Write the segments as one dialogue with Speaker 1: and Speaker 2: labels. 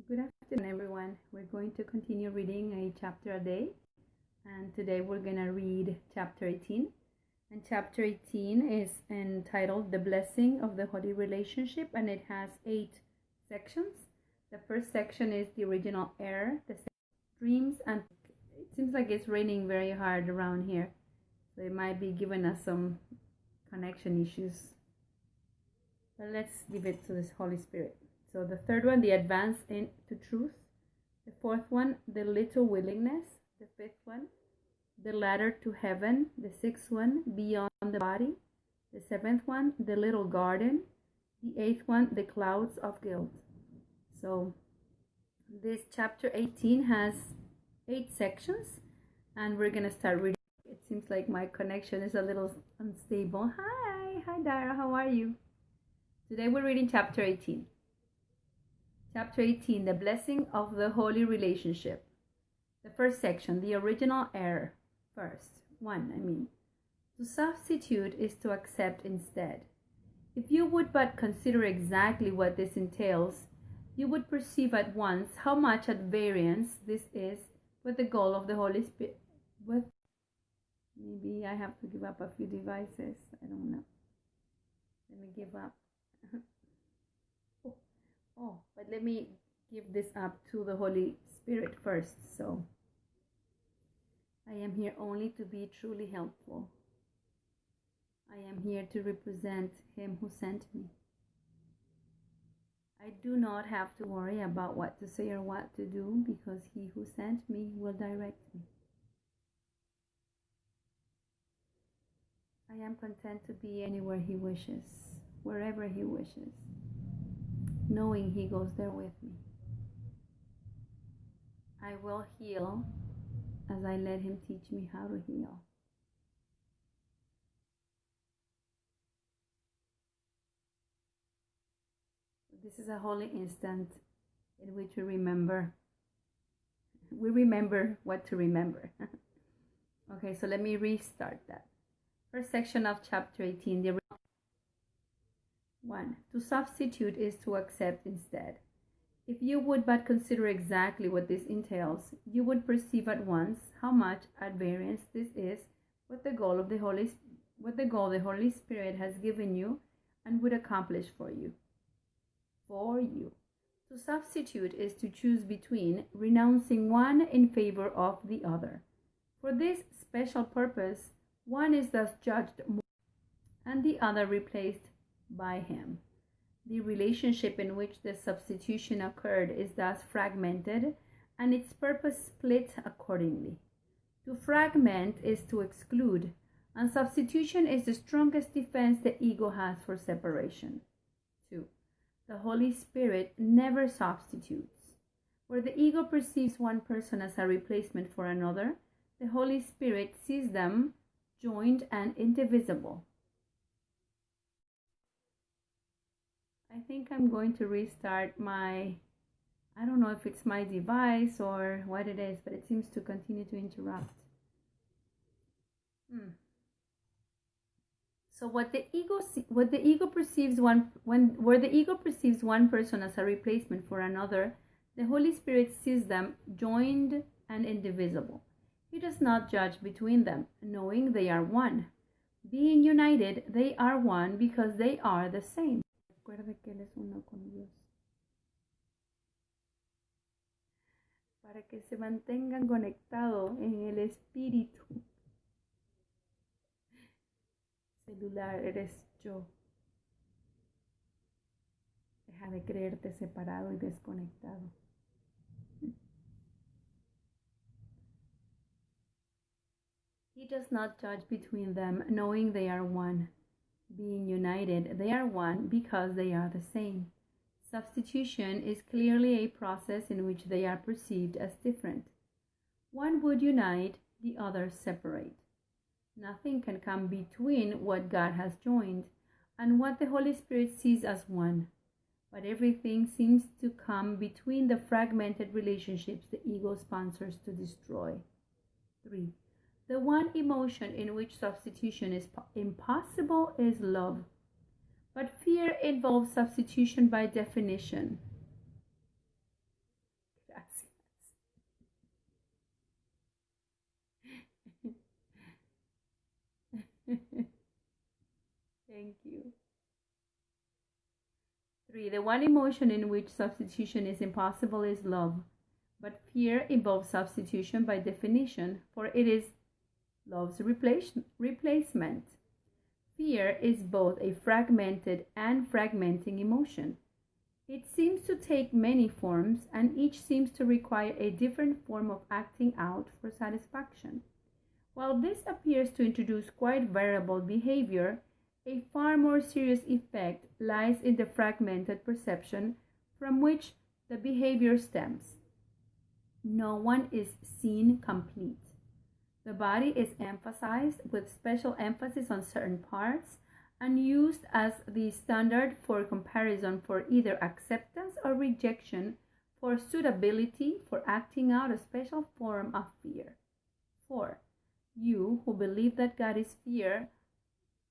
Speaker 1: Good afternoon, everyone. We're going to continue reading a chapter a day, and today we're going to read chapter 18. And chapter 18 is entitled The Blessing of the Holy Relationship, and it has 8 sections. The first section is the original error, the second, dreams, and it seems like it's raining very hard around here, so it might be giving us some connection issues. But let's give it to this Holy Spirit. So the third one, the advance into truth. The fourth one, the little willingness. The fifth one, the ladder to heaven. The sixth one, beyond the body. The seventh one, the little garden. The eighth one, the clouds of guilt. So this chapter 18 has 8 sections, and we're going to start reading. It seems like my connection is a little unstable. Hi Dara, how are you? Today we're reading chapter 18. Chapter 18, the blessing of the holy relationship. The first section, the original error. To substitute is to accept instead. If you would but consider exactly what this entails, you would perceive at once how much at variance this is with the goal of the Holy Spirit. Maybe I have to give up a few devices. I don't know. Let me give up. But let me give this up to the Holy Spirit first. So I am here only to be truly helpful. I am here to represent Him who sent me. I do not have to worry about what to say or what to do, because He who sent me will direct me. I am content to be anywhere He wishes, wherever He wishes, knowing He goes there with me. I will heal as I let Him teach me how to heal. This is a holy instant in which we remember what to remember. Okay, so let me restart that. First section of chapter 18, the 1. To substitute is to accept instead. If you would but consider exactly what this entails, you would perceive at once how much at variance this is with the goal the Holy Spirit has given you and would accomplish for you. To substitute is to choose between, renouncing one in favor of the other. For this special purpose, one is thus judged more and the other replaced by Him. The relationship in which the substitution occurred is thus fragmented, and its purpose split accordingly. To fragment is to exclude, and substitution is the strongest defense the ego has for separation. 2. The Holy Spirit never substitutes. Where the ego perceives one person as a replacement for another, the Holy Spirit sees them joined and indivisible. I think I'm going to restart I don't know if it's my device or what it is, but it seems to continue to interrupt. So where the ego perceives one person as a replacement for another, the Holy Spirit sees them joined and indivisible. He does not judge between them, knowing they are one. Being united, they are one because they are the same. Recuerde que Él es uno con Dios. Para que se mantengan conectados en el espíritu. Celular eres yo. Deja de creerte separado y desconectado. He does not judge between them, knowing they are one. Being united, they are one because they are the same. Substitution is clearly a process in which they are perceived as different. One would unite, the other separate. Nothing can come between what God has joined and what the Holy Spirit sees as one. But everything seems to come between the fragmented relationships the ego sponsors to destroy. 3. The one emotion in which substitution is impossible is love. But fear involves substitution by definition. the one emotion in which substitution is impossible is love. But fear involves substitution by definition, for it is love's replacement. Fear is both a fragmented and fragmenting emotion. It seems to take many forms, and each seems to require a different form of acting out for satisfaction. While this appears to introduce quite variable behavior, a far more serious effect lies in the fragmented perception from which the behavior stems. No one is seen complete. The body is emphasized with special emphasis on certain parts and used as the standard for comparison for either acceptance or rejection, for suitability for acting out a special form of fear. 4. You who believe that God is fear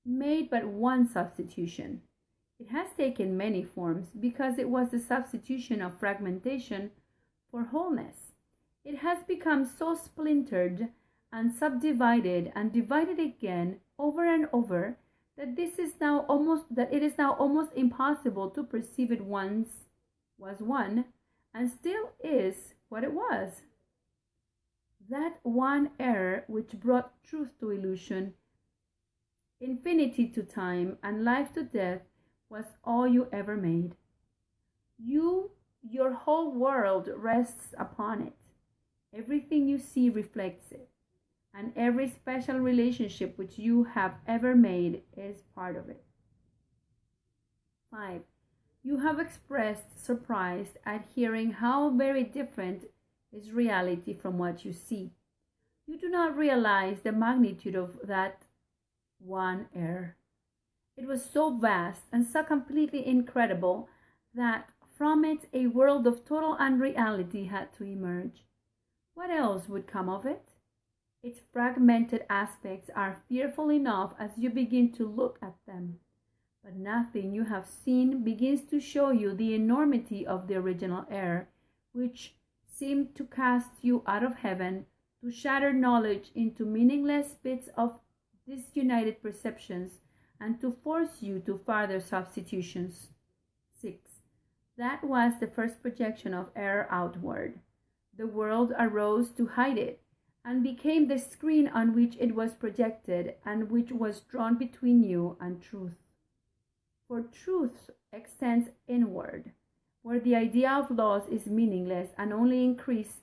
Speaker 1: made but one substitution. It has taken many forms because it was the substitution of fragmentation for wholeness. It has become so splintered and subdivided and divided again over and over that it is now almost impossible to perceive it once was one and still is what it was. That one error which brought truth to illusion, infinity to time, and life to death was all you ever made. Your whole world rests upon it. Everything you see reflects it, and every special relationship which you have ever made is part of it. 5. You have expressed surprise at hearing how very different is reality from what you see. You do not realize the magnitude of that one error. It was so vast and so completely incredible that from it a world of total unreality had to emerge. What else would come of it? Its fragmented aspects are fearful enough as you begin to look at them, but nothing you have seen begins to show you the enormity of the original error, which seemed to cast you out of heaven, to shatter knowledge into meaningless bits of disunited perceptions, and to force you to further substitutions. 6. That was the first projection of error outward. The world arose to hide it, and became the screen on which it was projected, and which was drawn between you and truth. For truth extends inward, where the idea of loss is meaningless and only increase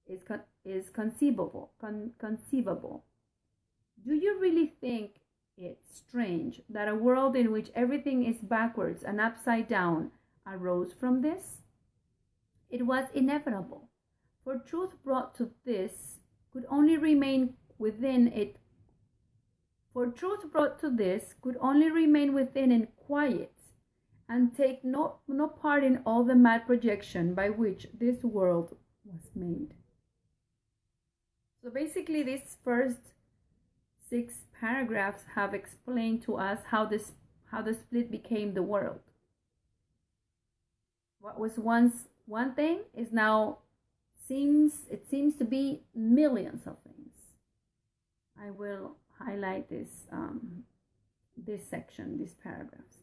Speaker 1: is conceivable. Do you really think it strange that a world in which everything is backwards and upside down arose from this? It was inevitable, for truth brought to this could only remain within it. For truth brought to this could only remain within in quiet, and take no part in all the mad projection by which this world was made. So basically, these first 6 paragraphs have explained to us how the split became the world. What was once one thing is now seems to be millions of things. I will highlight this section, these paragraphs,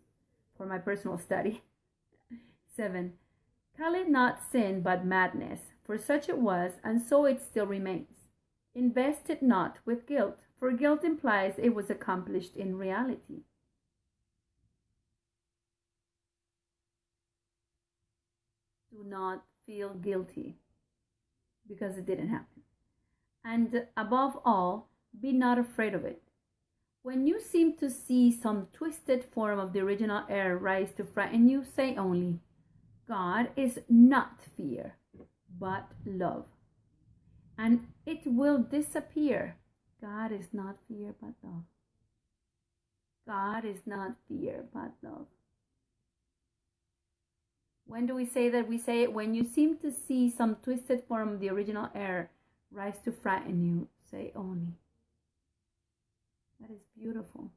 Speaker 1: for my personal study. 7. Call it not sin, but madness, for such it was, and so it still remains. Invest it not with guilt, for guilt implies it was accomplished in reality. Do not feel guilty because it didn't happen. And above all, be not afraid of it. When you seem to see some twisted form of the original error rise to frighten you, say only, God is not fear, but love. And it will disappear. God is not fear, but love. God is not fear, but love. When do we say that? We say it when you seem to see some twisted form of the original error rise to frighten you, say only. That is beautiful.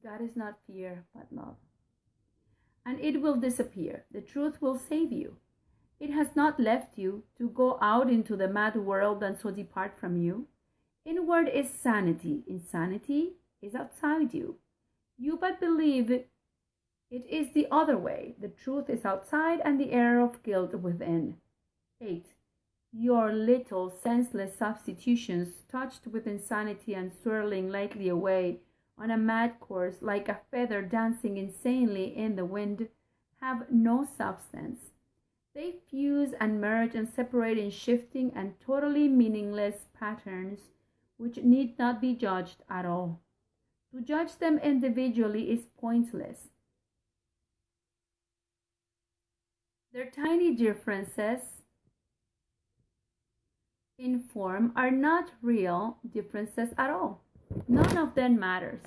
Speaker 1: God is not fear, but love. And it will disappear. The truth will save you. It has not left you to go out into the mad world and so depart from you. Inward is sanity. Insanity is outside you. You but believe It is the other way. The truth is outside and the error of guilt within. 8. Your little senseless substitutions, touched with insanity and swirling lightly away on a mad course like a feather dancing insanely in the wind, have no substance. They fuse and merge and separate in shifting and totally meaningless patterns which need not be judged at all. To judge them individually is pointless. Their tiny differences in form are not real differences at all. None of them matters.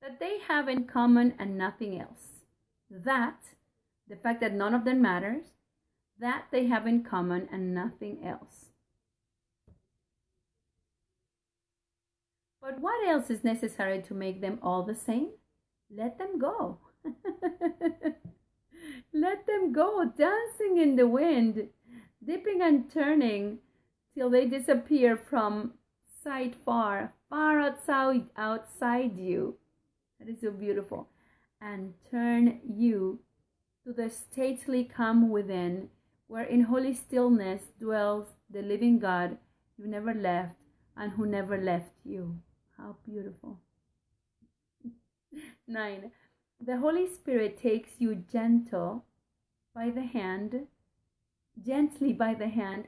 Speaker 1: That they have in common and nothing else. That, the fact that none of them matters, that they have in common and nothing else. But what else is necessary to make them all the same? Let them go. Let them go, dancing in the wind, dipping and turning till they disappear from sight far, far outside you. That is so beautiful. And turn you to the stately calm within, where in holy stillness dwells the living God you never left and who never left you. How beautiful. 9. The Holy Spirit takes you gently by the hand,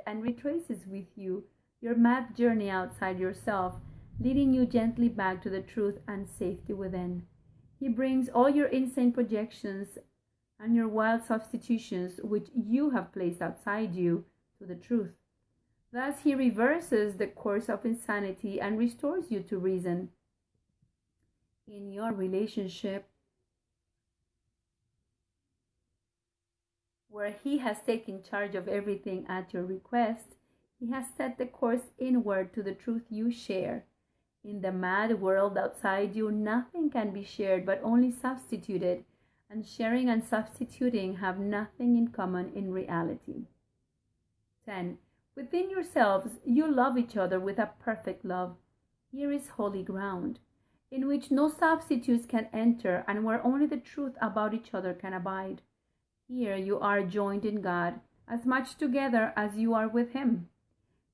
Speaker 1: and retraces with you your mad journey outside yourself, leading you gently back to the truth and safety within. He brings all your insane projections and your wild substitutions which you have placed outside you to the truth. Thus he reverses the course of insanity and restores you to reason. In your relationship, where he has taken charge of everything at your request, he has set the course inward to the truth you share. In the mad world outside you, nothing can be shared but only substituted, and sharing and substituting have nothing in common in reality. 10. Within yourselves, you love each other with a perfect love. Here is holy ground, in which no substitutes can enter, and where only the truth about each other can abide. Here you are joined in God, as much together as you are with Him.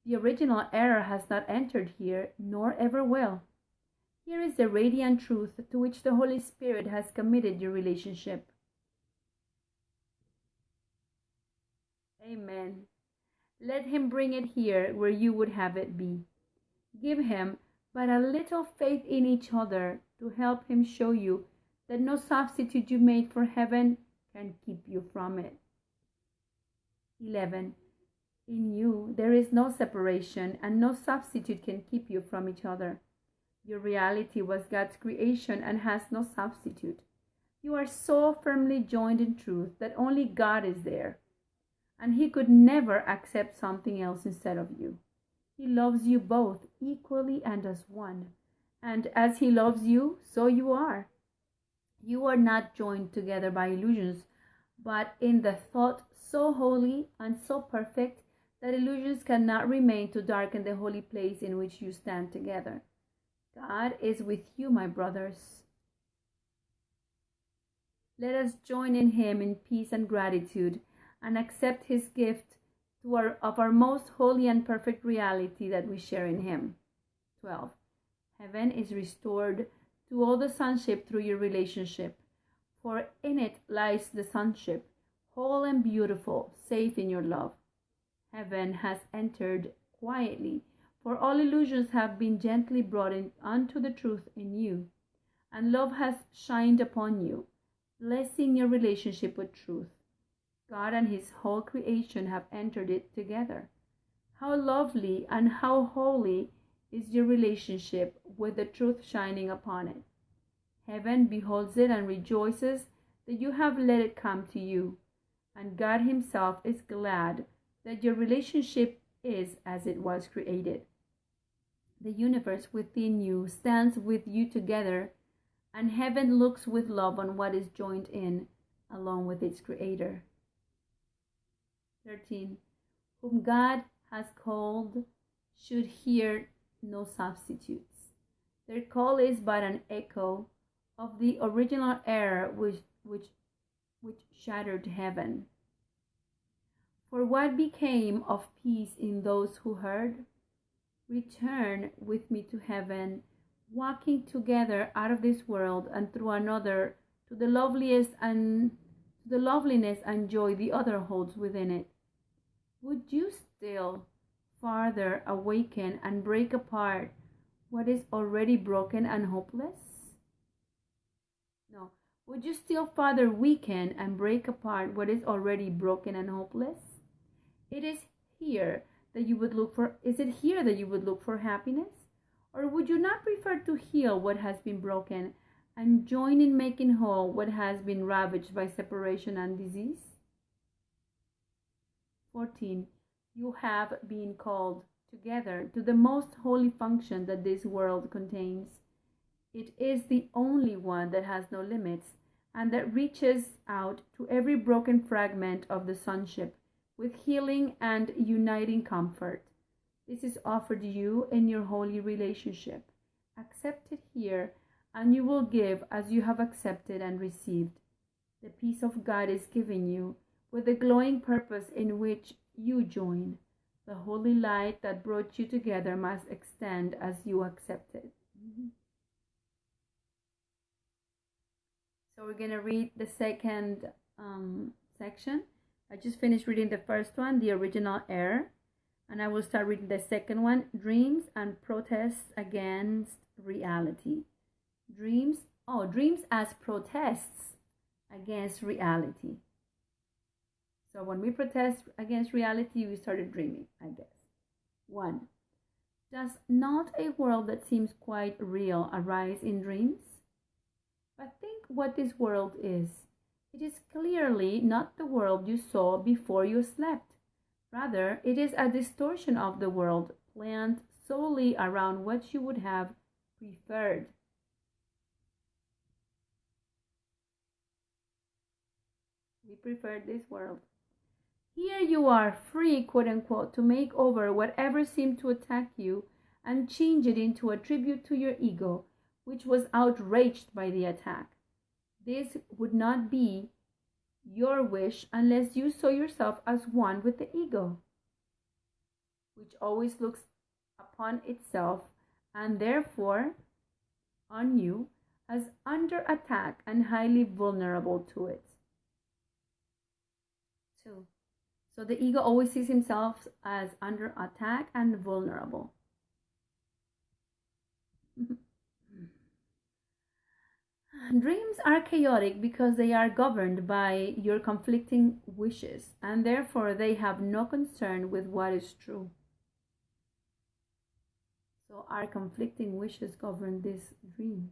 Speaker 1: The original error has not entered here, nor ever will. Here is the radiant truth to which the Holy Spirit has committed your relationship. Amen. Let Him bring it here where you would have it be. Give Him but a little faith in each other to help Him show you that no substitute you made for heaven can keep you from it. 11. In you there is no separation, and no substitute can keep you from each other. Your reality was God's creation and has no substitute. You are so firmly joined in truth that only God is there, and He could never accept something else instead of you. He loves you both equally and as one, and as He loves you, so you are. You are not joined together by illusions, but in the thought so holy and so perfect that illusions cannot remain to darken the holy place in which you stand together. God is with you, my brothers. Let us join in Him in peace and gratitude, and accept His gift of our most holy and perfect reality that we share in Him. 12. Heaven is restored to all the sonship through your relationship, for in it lies the sonship, whole and beautiful, safe in your love. Heaven has entered quietly, for all illusions have been gently brought in unto the truth in you, and love has shined upon you, blessing your relationship with truth. God and His whole creation have entered it together. How lovely and how holy is your relationship with the truth shining upon it. Heaven beholds it and rejoices that you have let it come to you, and God Himself is glad that your relationship is as it was created. The universe within you stands with you together, and heaven looks with love on what is joined in, along with its Creator. 13. Whom God has called should hear no substitutes. Their call is but an echo of the original air which shattered heaven. For what became of peace in those who heard? Return with me to heaven, walking together out of this world and through another to the loveliness and joy the other holds within it. Would you still farther awaken and break apart what is already broken and hopeless? No. Would you still farther weaken and break apart what is already broken and hopeless? It is here that you would look for, is it here that you would look for happiness? Or would you not prefer to heal what has been broken and join in making whole what has been ravaged by separation and disease? 14. You have been called together to the most holy function that this world contains. It is the only one that has no limits and that reaches out to every broken fragment of the sonship with healing and uniting comfort. This is offered you in your holy relationship. Accept it here, and you will give as you have accepted and received. The peace of God is given you with the glowing purpose in which you join. The holy light that brought you together must extend as you accept it. So we're going to read the second section. I just finished reading the first one, the original air. And I will start reading the second one, dreams and protests against reality. Dreams as protests against reality. So when we protest against reality, we started dreaming, I guess. 1. Does not a world that seems quite real arise in dreams? But think what this world is. It is clearly not the world you saw before you slept. Rather, it is a distortion of the world planned solely around what you would have preferred. We preferred this world. Here you are free, quote unquote, to make over whatever seemed to attack you and change it into a tribute to your ego, which was outraged by the attack. This would not be your wish unless you saw yourself as one with the ego, which always looks upon itself and therefore on you as under attack and highly vulnerable to it. 2. So the ego always sees himself as under attack and vulnerable. Dreams are chaotic because they are governed by your conflicting wishes, and therefore they have no concern with what is true. So our conflicting wishes govern this dream.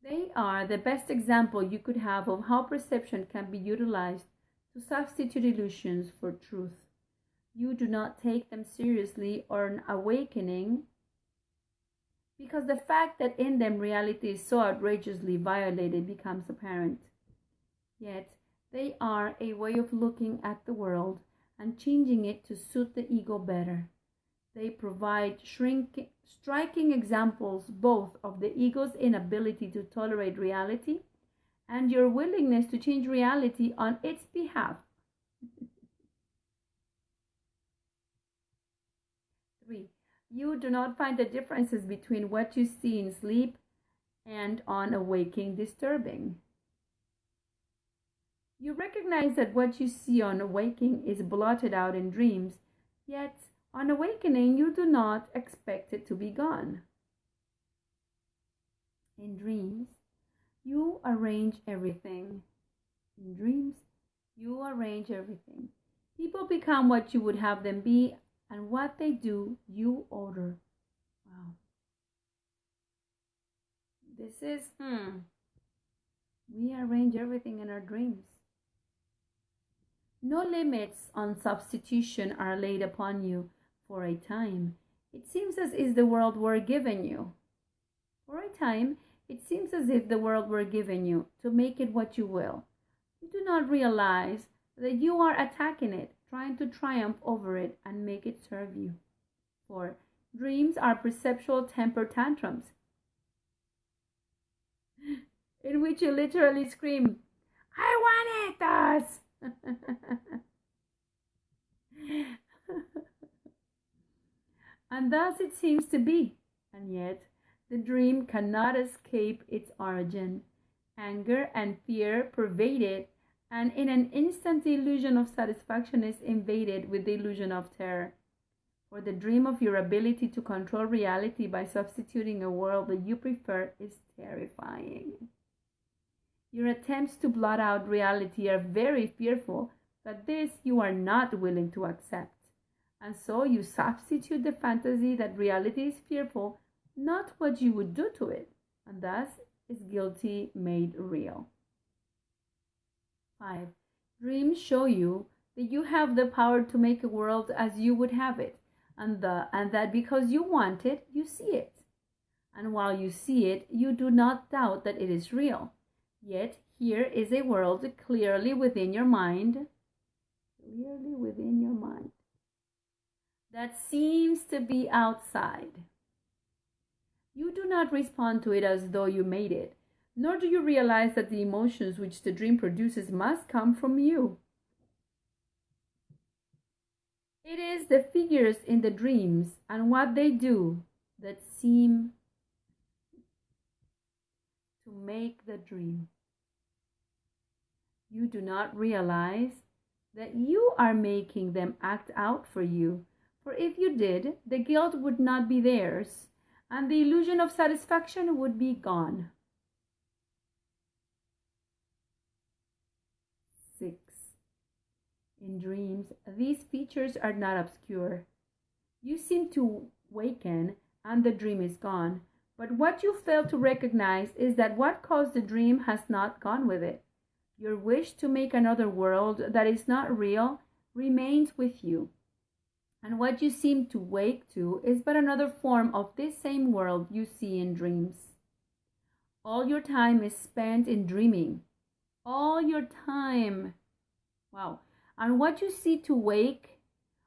Speaker 1: They are the best example you could have of how perception can be utilized to substitute illusions for truth. You do not take them seriously on awakening because the fact that in them reality is so outrageously violated becomes apparent. Yet they are a way of looking at the world and changing it to suit the ego better. They provide striking examples both of the ego's inability to tolerate reality and your willingness to change reality on its behalf. 3. You do not find the differences between what you see in sleep and on awaking disturbing. You recognize that what you see on awaking is blotted out in dreams, yet on awakening you do not expect it to be gone. In dreams, you arrange everything. In dreams, you arrange everything. People become what you would have them be, and what they do, you order. Wow. This is, we arrange everything in our dreams. No limits on substitution are laid upon you for a time. It seems as if the world were given you. For a time, it seems as if the world were given you to make it what you will. You do not realize that you are attacking it, trying to triumph over it and make it serve you. 4. Dreams are perceptual temper tantrums in which you literally scream, "I want it, thus!" And thus it seems to be, and yet the dream cannot escape its origin. Anger and fear pervade it, and in an instant the illusion of satisfaction is invaded with the illusion of terror. For the dream of your ability to control reality by substituting a world that you prefer is terrifying. Your attempts to blot out reality are very fearful, but this you are not willing to accept. And so you substitute the fantasy that reality is fearful, not what you would do to it, and thus is guilty made real. 5. Dreams show you that you have the power to make a world as you would have it, and that because you want it, you see it. And while you see it, you do not doubt that it is real. Yet here is a world clearly within your mind, that seems to be outside. You do not respond to it as though you made it, nor do you realize that the emotions which the dream produces must come from you. It is the figures in the dreams and what they do that seem to make the dream. You do not realize that you are making them act out for you, for if you did, the guilt would not be theirs, and the illusion of satisfaction would be gone. 6. In dreams, these features are not obscure. You seem to waken, and the dream is gone, but what you fail to recognize is that what caused the dream has not gone with it. Your wish to make another world that is not real remains with you. And what you seem to wake to is but another form of this same world you see in dreams. All your time is spent in dreaming. All your time. Wow. And what you see to wake,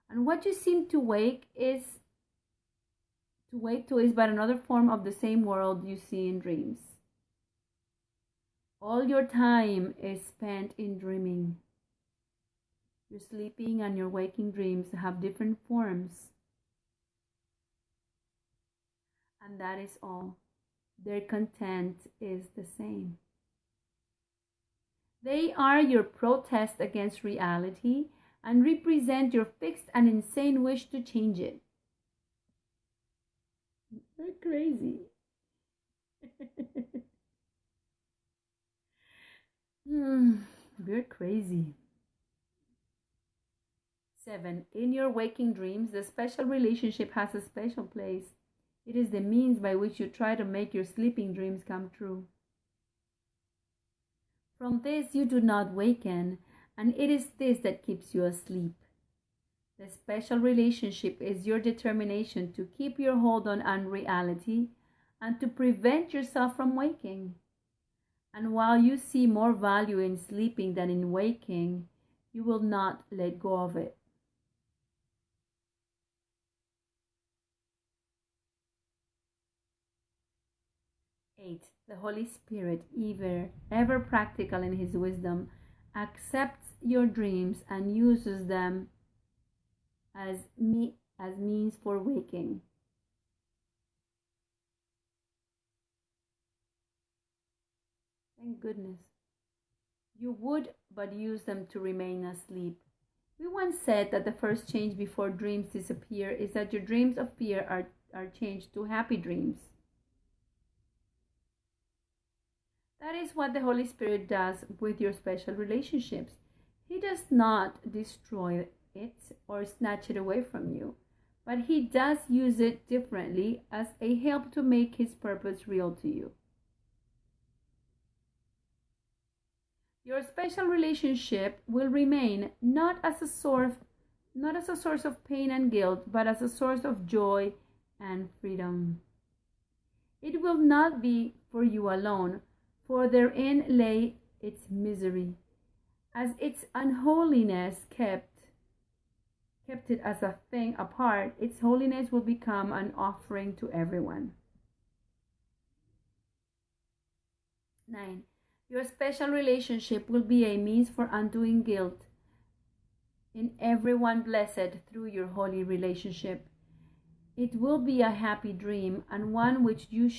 Speaker 1: and what you seem to wake to is but another form of the same world you see in dreams. All your time is spent in dreaming. Your sleeping and your waking dreams have different forms. And that is all. Their content is the same. They are your protest against reality and represent your fixed and insane wish to change it. They're crazy. We're crazy. 7. In your waking dreams, the special relationship has a special place. It is the means by which you try to make your sleeping dreams come true. From this you do not waken, and it is this that keeps you asleep. The special relationship is your determination to keep your hold on unreality and to prevent yourself from waking. And while you see more value in sleeping than in waking, you will not let go of it. 8. The Holy Spirit, ever practical in His wisdom, accepts your dreams and uses them as means for waking. Thank goodness. You would but use them to remain asleep. We once said that the first change before dreams disappear is that your dreams of fear are changed to happy dreams. That is what the Holy Spirit does with your special relationships. He does not destroy it or snatch it away from you, but He does use it differently as a help to make His purpose real to you. Your special relationship will remain not as a source of pain and guilt, but as a source of joy and freedom. It will not be for you alone, for therein lay its misery, as its unholiness kept it as a thing apart, its holiness will become an offering to everyone. 9. Your special relationship will be a means for undoing guilt in everyone blessed through your holy relationship. It will be a happy dream, and one which you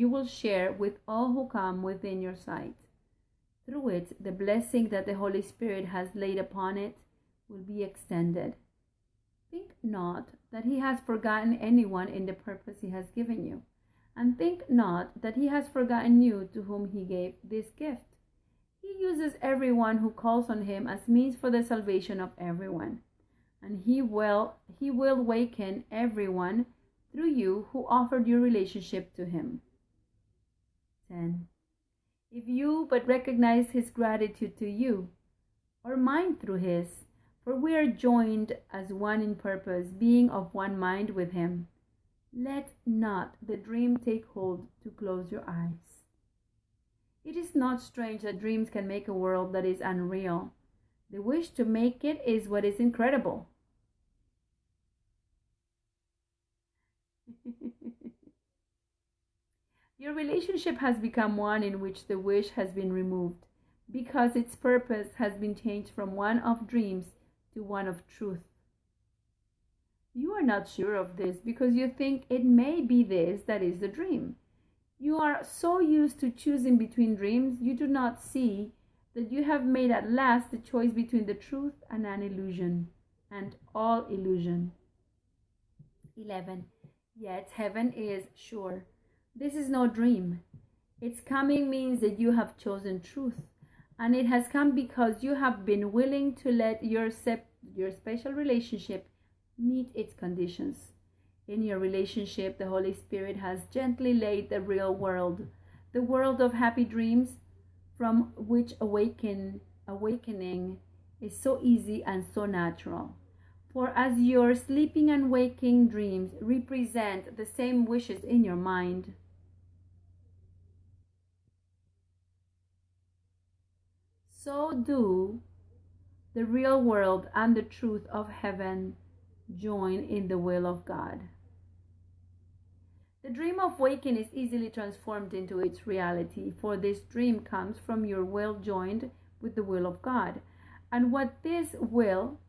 Speaker 1: will share with all who come within your sight. Through it, the blessing that the Holy Spirit has laid upon it will be extended. Think not that He has forgotten anyone in the purpose He has given you, and think not that He has forgotten you to whom He gave this gift. He uses everyone who calls on Him as means for the salvation of everyone, and He will waken everyone through you who offered your relationship to Him. 10. If you but recognize His gratitude to you, or mine through His, for we are joined as one in purpose, being of one mind with Him, let not the dream take hold to close your eyes. It is not strange that dreams can make a world that is unreal. The wish to make it is what is incredible. Your relationship has become one in which the wish has been removed, because its purpose has been changed from one of dreams to one of truth. You are not sure of this because you think it may be this that is the dream. You are so used to choosing between dreams, you do not see that you have made at last the choice between the truth and an illusion, and all illusion. 11. Yet heaven is sure. This is no dream. Its coming means that you have chosen truth, and it has come because you have been willing to let your special relationship meet its conditions. In your relationship, the Holy Spirit has gently laid the real world, the world of happy dreams, from which awakening is so easy and so natural. For as your sleeping and waking dreams represent the same wishes in your mind, so do the real world and the truth of heaven join in the will of God. The dream of waking is easily transformed into its reality, for this dream comes from your will joined with the will of God, and what this will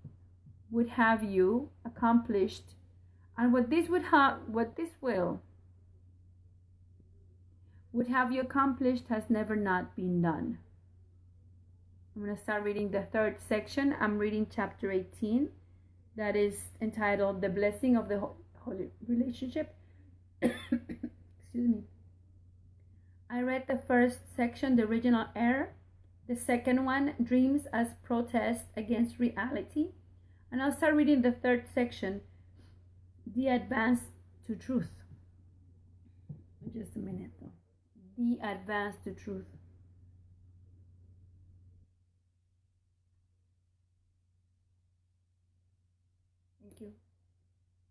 Speaker 1: would have you accomplished, and what this will would have you accomplished has never not been done. I'm going to start reading the third section. I'm reading chapter 18, that is entitled The Blessing of the Holy Relationship. Excuse me. I read the first section, the original error. The second one, dreams as protest against reality. And I'll start reading the third section, the advance to truth. Just a minute though. The advance to truth. Thank you.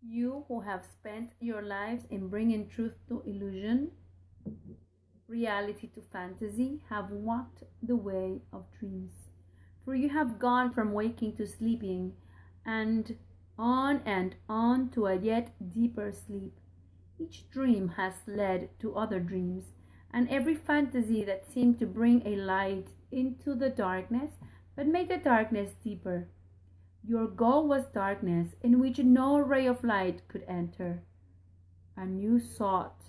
Speaker 1: You who have spent your lives in bringing truth to illusion, reality to fantasy, have walked the way of dreams. For you have gone from waking to sleeping, and on to a yet deeper sleep. Each dream has led to other dreams, and every fantasy that seemed to bring a light into the darkness, but made the darkness deeper. Your goal was darkness in which no ray of light could enter, and you sought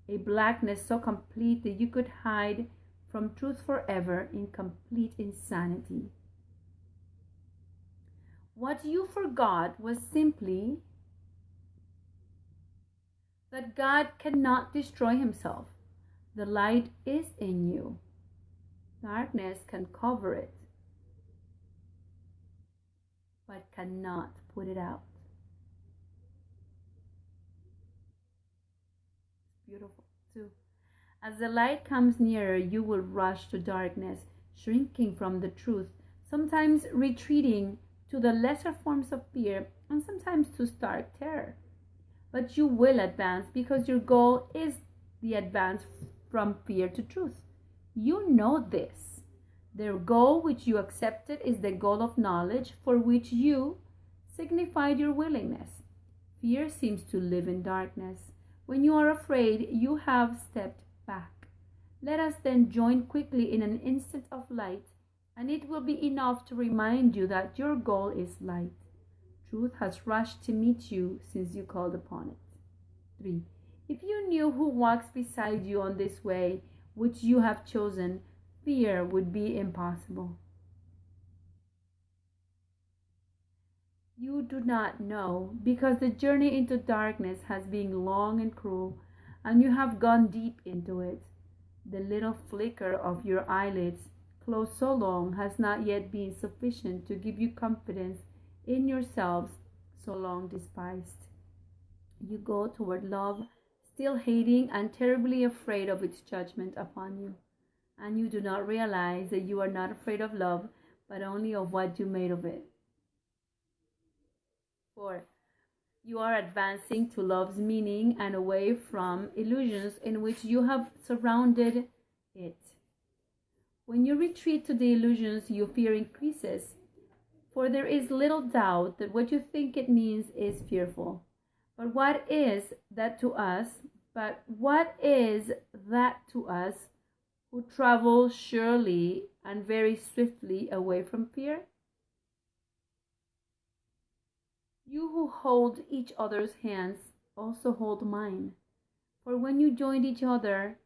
Speaker 1: a blackness so complete that you could hide from truth forever in complete insanity. What you forgot was simply that God cannot destroy Himself. The light is in you. Darkness can cover it, but cannot put it out. It's beautiful too. As the light comes nearer, you will rush to darkness, shrinking from the truth, sometimes retreating to the lesser forms of fear, and sometimes to stark terror. But you will advance because your goal is the advance from fear to truth. You know this. The goal which you accepted is the goal of knowledge for which you signified your willingness. Fear seems to live in darkness. When you are afraid, you have stepped back. Let us then join quickly in an instant of light, and it will be enough to remind you that your goal is light. Truth has rushed to meet you since you called upon it. 3. If you knew who walks beside you on this way which you have chosen, fear would be impossible. You do not know, because the journey into darkness has been long and cruel, and you have gone deep into it. The little flicker of your eyelids, closed so long, has not yet been sufficient to give you confidence in yourselves so long despised. You go toward love, still hating and terribly afraid of its judgment upon you. And you do not realize that you are not afraid of love, but only of what you made of it. 4. You are advancing to love's meaning and away from illusions in which you have surrounded it. When you retreat to the illusions, your fear increases, for there is little doubt that what you think it means is fearful. But what is that to us who travel surely and very swiftly away from fear? You who hold each other's hands also hold mine, for when you joined each other,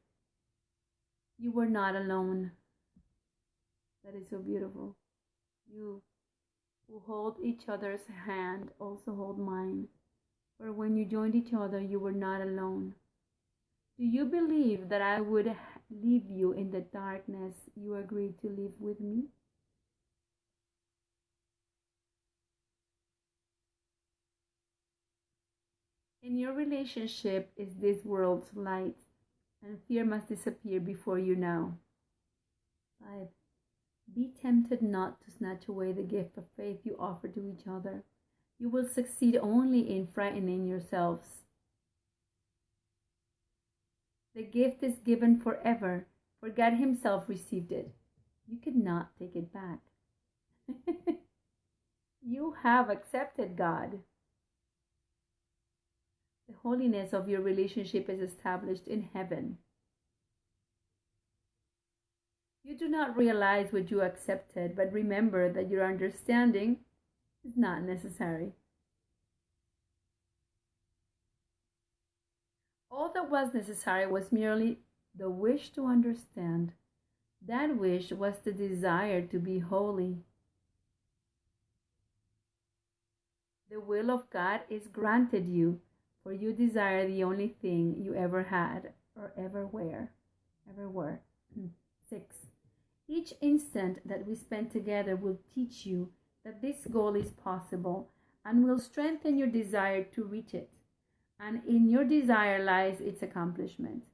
Speaker 1: you were not alone. That is so beautiful. You who hold each other's hand also hold mine, for when you joined each other, you were not alone. Do you believe that I would leave you in the darkness you agreed to live with me? In your relationship is this world's light, and fear must disappear before you now. 5. Be tempted not to snatch away the gift of faith you offer to each other. You will succeed only in frightening yourselves. The gift is given forever, for God Himself received it. You cannot take it back. You have accepted God. The holiness of your relationship is established in heaven. You do not realize what you accepted, but remember that your understanding is not necessary. All that was necessary was merely the wish to understand. That wish was the desire to be holy. The will of God is granted you, for you desire the only thing you ever had or ever were. 6. Each instant that we spend together will teach you that this goal is possible and will strengthen your desire to reach it. And in your desire lies its accomplishment.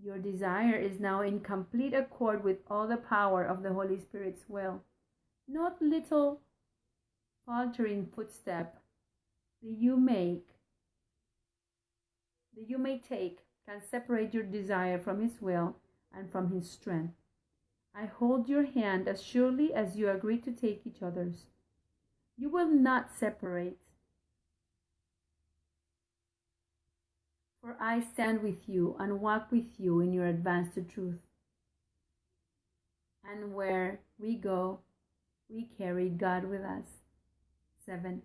Speaker 1: Your desire is now in complete accord with all the power of the Holy Spirit's will. Not little faltering footstep that you may take can separate your desire from His will and from His strength. I hold your hand as surely as you agree to take each other's. You will not separate, for I stand with you and walk with you in your advance to truth. And where we go, we carry God with us. 7.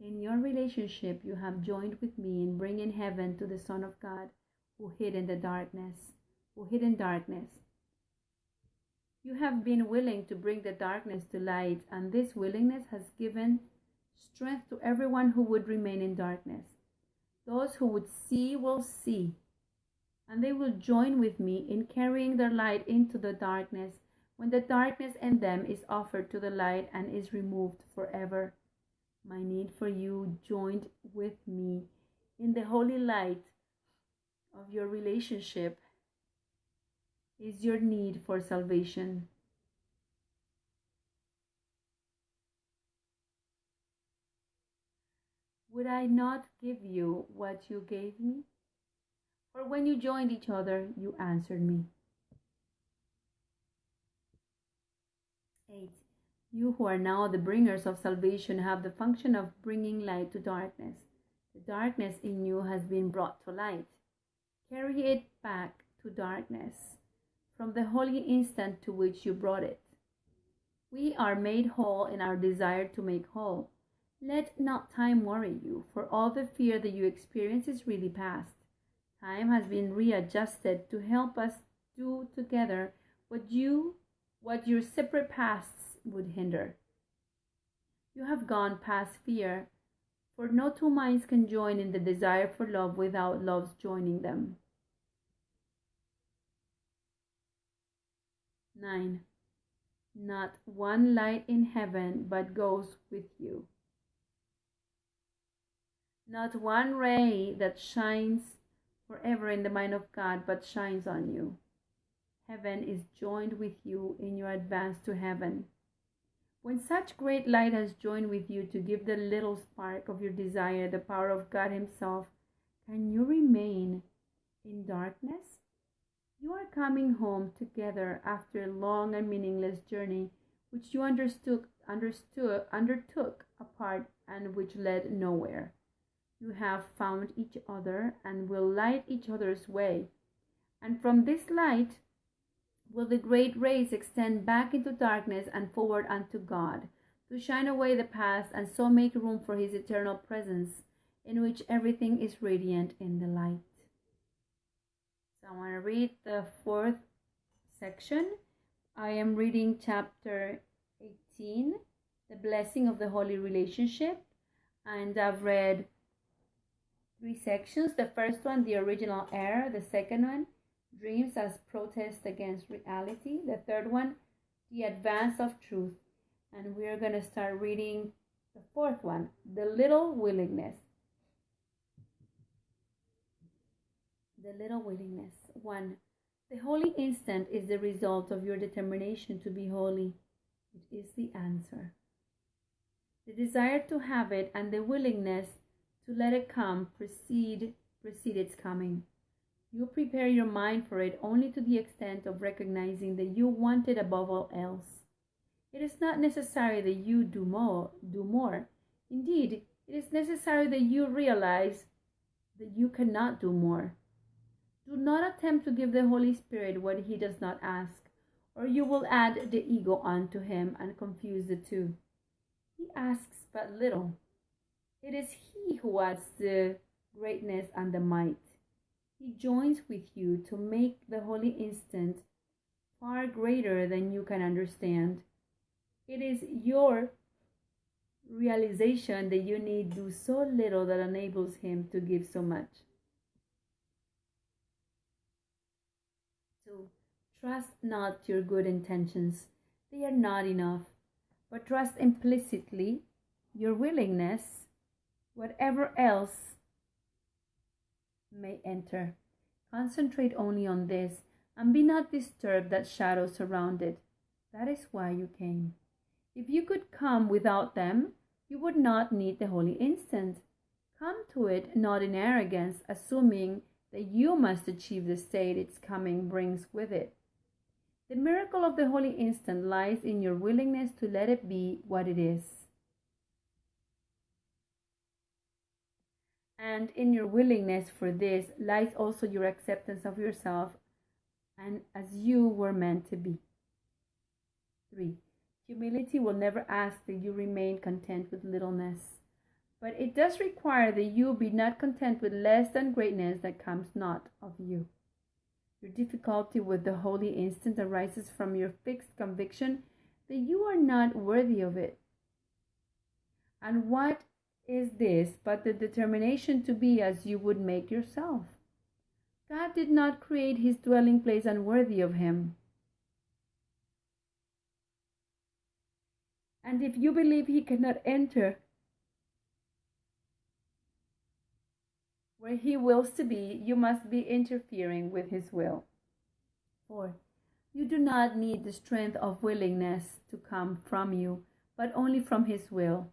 Speaker 1: In your relationship, you have joined with me in bringing heaven to the Son of God, who hid in darkness. You have been willing to bring the darkness to light, and this willingness has given strength to everyone who would remain in darkness. Those who would see will see, and they will join with me in carrying their light into the darkness when the darkness in them is offered to the light and is removed forever. My need for you joined with me in the holy light of your relationship is your need for salvation. Would I not give you what you gave me? For when you joined each other, you answered me. 8. You who are now the bringers of salvation have the function of bringing light to darkness. The darkness in you has been brought to light. Carry it back to darkness from the holy instant to which you brought it. We are made whole in our desire to make whole. Let not time worry you, for all the fear that you experience is really past. Time has been readjusted to help us do together what your separate pasts would hinder. You have gone past fear, for no two minds can join in the desire for love without love's joining them. 9. Not one light in heaven but goes with you. Not one ray that shines forever in the mind of God but shines on you. Heaven is joined with you in your advance to heaven. When such great light has joined with you to give the little spark of your desire the power of God Himself, can you remain in darkness? You are coming home together after a long and meaningless journey which you undertook apart and which led nowhere. You have found each other and will light each other's way. And from this light will the great rays extend back into darkness and forward unto God, to shine away the past and so make room for His eternal presence, in which everything is radiant in the light. So I want to read the 4th section. I am reading chapter 18, The Blessing of the Holy Relationship, and I've read 3 sections. The first one, the original error. The second one, dreams as protest against reality. The third one, the advance of truth. And we're going to start reading the 4th one, the little willingness. The little willingness. 1. The holy instant is the result of your determination to be holy. It is the answer. The desire to have it and the willingness to let it come precede its coming. You prepare your mind for it only to the extent of recognizing that you want it above all else. It is not necessary that you do more. Indeed, it is necessary that you realize that you cannot do more. Do not attempt to give the Holy Spirit what He does not ask, or you will add the ego onto Him and confuse the two. He asks but little. It is He who adds the greatness and the might. He joins with you to make the holy instant far greater than you can understand. It is your realization that you need do so little that enables Him to give so much. 2. Trust not your good intentions. They are not enough, but trust implicitly your willingness, whatever else may enter. Concentrate only on this, and be not disturbed that shadows surround it. That is why you came. If you could come without them, you would not need the holy instant. Come to it not in arrogance, assuming that you must achieve the state its coming brings with it. The miracle of the holy instant lies in your willingness to let it be what it is. And in your willingness for this lies also your acceptance of yourself and as you were meant to be. 3. Humility will never ask that you remain content with littleness, but it does require that you be not content with less than greatness that comes not of you. Your difficulty with the holy instant arises from your fixed conviction that you are not worthy of it. And what is this but the determination to be as you would make yourself? God did not create His dwelling place unworthy of Him. And if you believe He cannot enter where He wills to be, you must be interfering with His will. 4. You do not need the strength of willingness to come from you, but only from His will.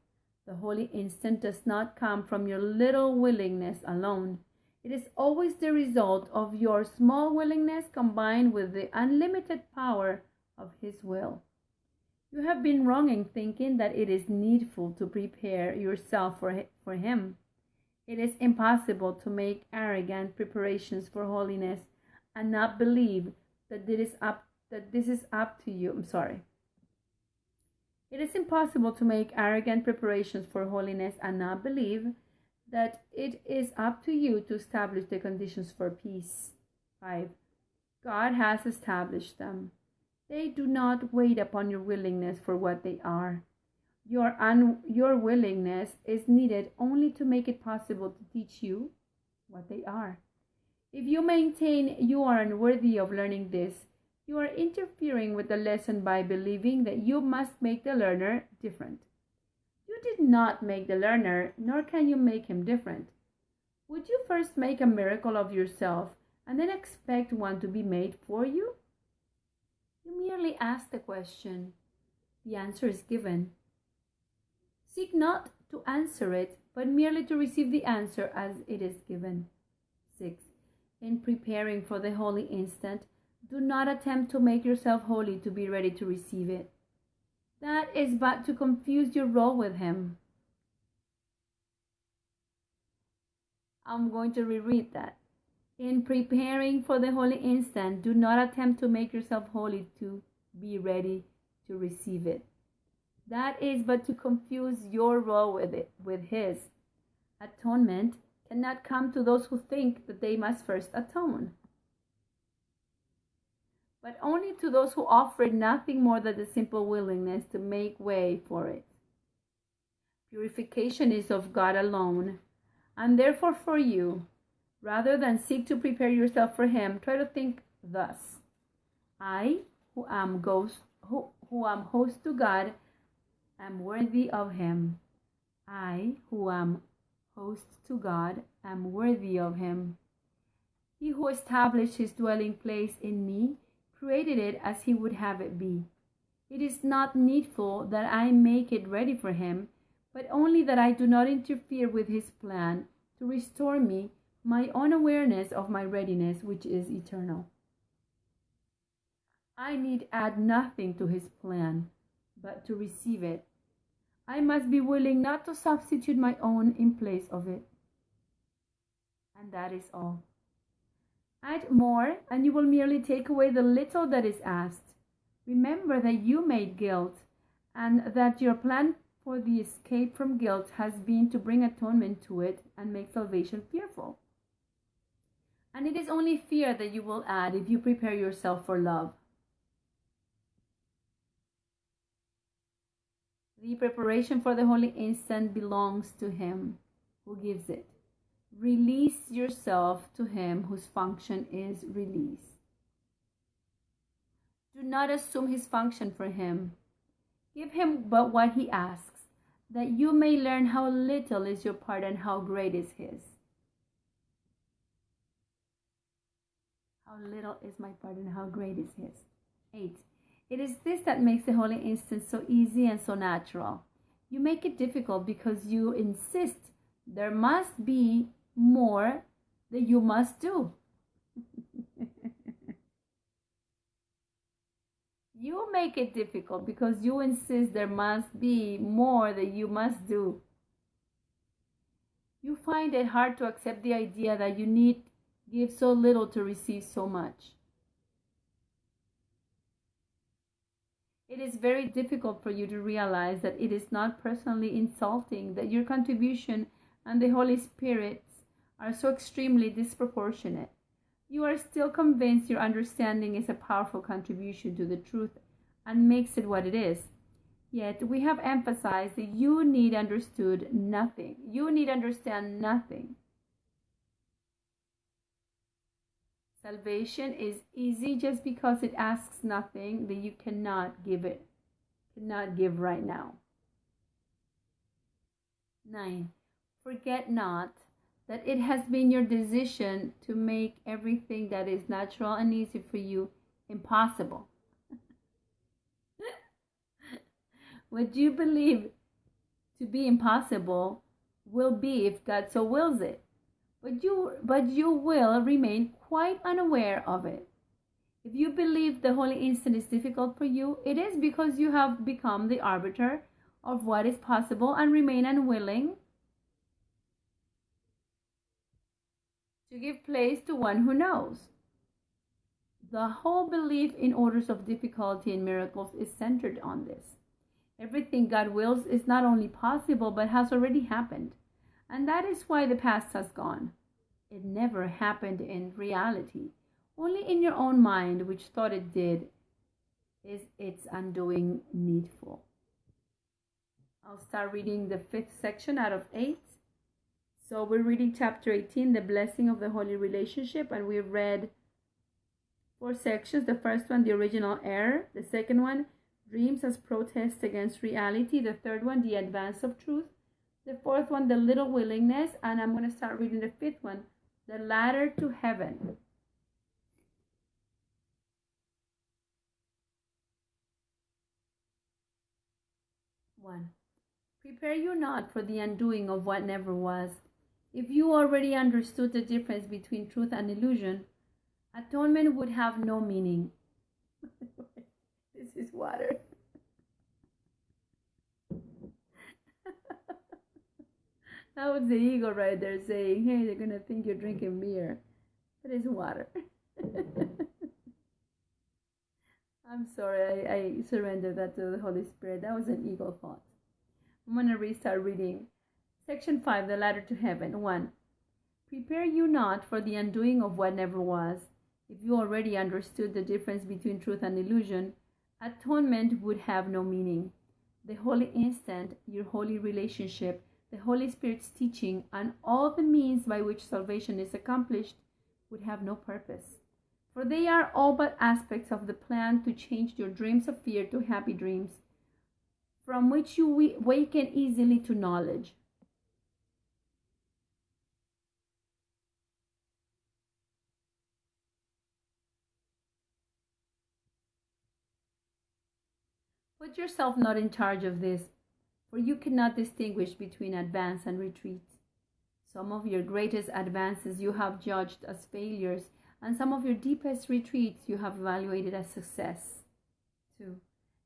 Speaker 1: The holy instant does not come from your little willingness alone. It is always the result of your small willingness combined with the unlimited power of His will. You have been wrong in thinking that it is needful to prepare yourself for Him. It is impossible to make arrogant preparations for holiness and not believe that this is up to you. It is impossible to make arrogant preparations for holiness and not believe that it is up to you to establish the conditions for peace. 5. God has established them. They do not wait upon your willingness for what they are. Your willingness is needed only to make it possible to teach you what they are. If you maintain you are unworthy of learning this, you are interfering with the lesson by believing that you must make the learner different. You did not make the learner, nor can you make him different. Would you first make a miracle of yourself and then expect one to be made for you? You merely ask the question. The answer is given. Seek not to answer it, but merely to receive the answer as it is given. 6. In preparing for the holy instant, do not attempt to make yourself holy to be ready to receive it. That is but to confuse your role with Him. I'm going to reread that. In preparing for the holy instant, do not attempt to make yourself holy to be ready to receive it. That is but to confuse your role with His. Atonement cannot come to those who think that they must first atone, but only to those who offer nothing more than the simple willingness to make way for it. Purification is of God alone, and therefore for you. Rather than seek to prepare yourself for Him, try to think thus. I, who am host to God, am worthy of Him. I, who am host to God, am worthy of Him. He who established His dwelling place in me created it as He would have it be. It is not needful that I make it ready for Him, but only that I do not interfere with His plan to restore me my own awareness of my readiness, which is eternal. I need add nothing to His plan, but to receive it. I must be willing not to substitute my own in place of it. And that is all. Add more, and you will merely take away the little that is asked. Remember that you made guilt, and that your plan for the escape from guilt has been to bring atonement to it and make salvation fearful. And it is only fear that you will add if you prepare yourself for love. The preparation for the holy instant belongs to Him who gives it. Release yourself to Him whose function is release. Do not assume His function for Him. Give Him but what He asks, that you may learn how little is your part and how great is His. How little is my part and how great is His. 8. It is this that makes the holy instant so easy and so natural. You make it difficult because you insist there must be more that you must do. You make it difficult because you insist there must be more that you must do. You find it hard to accept the idea that you need give so little to receive so much. It is very difficult for you to realize that it is not personally insulting that your contribution and the Holy Spirit's are so extremely disproportionate. You are still convinced your understanding is a powerful contribution to the truth and makes it what it is. Yet we have emphasized that you need understand nothing. Salvation is easy just because it asks nothing that you cannot give right now. 9. Forget not that it has been your decision to make everything that is natural and easy for you impossible. What you believe to be impossible will be if God so wills it. But you will remain quite unaware of it. If you believe the holy instant is difficult for you, it is because you have become the arbiter of what is possible and remain unwilling to give place to one who knows. The whole belief in orders of difficulty and miracles is centered on this. Everything God wills is not only possible but has already happened. And that is why the past has gone. It never happened in reality. Only in your own mind, which thought it did, is its undoing needful. I'll start reading the 5th section out of 8. So we're reading chapter 18, the blessing of the holy relationship, and we read 4 sections. The first one, the original error. The second one, dreams as protest against reality. The third one, the advance of truth. The fourth one, the little willingness. And I'm going to start reading the 5th one, the ladder to heaven. One. Prepare you not for the undoing of what never was. If you already understood the difference between truth and illusion, atonement would have no meaning. This is water. That was the ego right there saying, hey, they're going to think you're drinking beer. But it's water. I'm sorry, I surrendered that to the Holy Spirit. That was an ego thought. I'm going to restart reading. Section 5, the ladder to heaven. 1. Prepare you not for the undoing of what never was. If you already understood the difference between truth and illusion, atonement would have no meaning. The holy instant, your holy relationship, the Holy Spirit's teaching, and all the means by which salvation is accomplished would have no purpose. For they are all but aspects of the plan to change your dreams of fear to happy dreams, from which you waken easily to knowledge. Put yourself not in charge of this, for you cannot distinguish between advance and retreat. Some of your greatest advances you have judged as failures, and some of your deepest retreats you have evaluated as success. 2.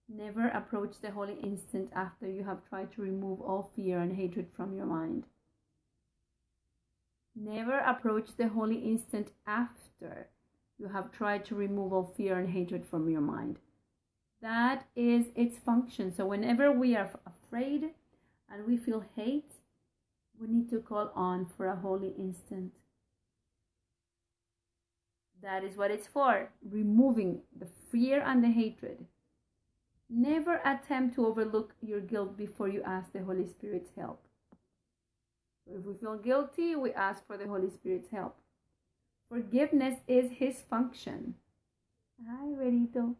Speaker 1: Never approach the holy instant after you have tried to remove all fear and hatred from your mind. Never approach the holy instant after you have tried to remove all fear and hatred from your mind. That is its function. So whenever we are afraid and we feel hate, we need to call on for a holy instant. That is what it's for, removing the fear and the hatred. Never attempt to overlook your guilt before you ask the Holy Spirit's help. So if we feel guilty, we ask for the Holy Spirit's help. Forgiveness is His function. Hi, Redito.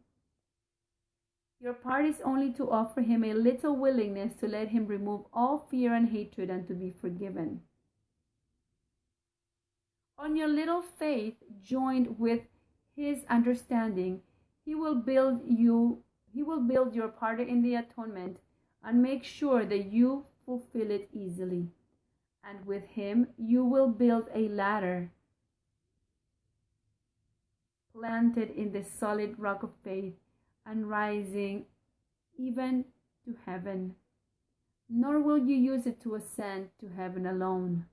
Speaker 1: Your part is only to offer Him a little willingness to let Him remove all fear and hatred and to be forgiven. On your little faith, joined with His understanding, He will build your part in the atonement and make sure that you fulfill it easily. And with Him, you will build a ladder planted in the solid rock of faith and rising even to heaven. Nor will you use it to ascend to heaven alone.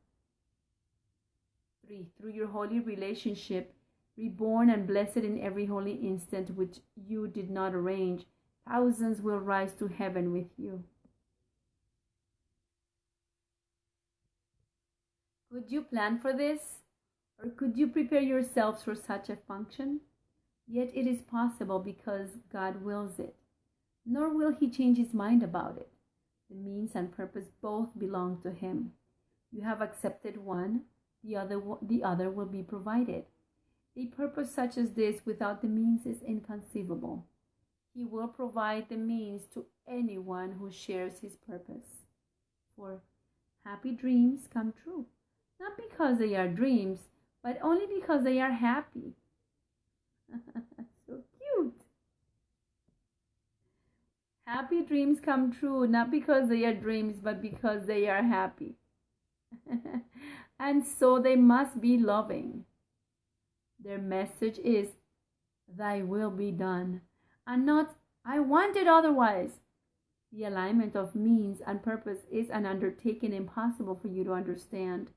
Speaker 1: 3. Through your holy relationship, reborn and blessed in every holy instant which you did not arrange, thousands will rise to heaven with you. Could you plan for this? Or could you prepare yourselves for such a function? Yet it is possible because God wills it. Nor will He change His mind about it. The means and purpose both belong to Him. You have accepted one, the other will be provided. A purpose such as this without the means is inconceivable. He will provide the means to anyone who shares His purpose. For happy dreams come true, not because they are dreams, but only because they are happy. So cute. Happy dreams come true, not because they are dreams, but because they are happy. And so they must be loving. Their message is thy will be done, and not, I want it otherwise. The alignment of means and purpose is an undertaking impossible for you to understand.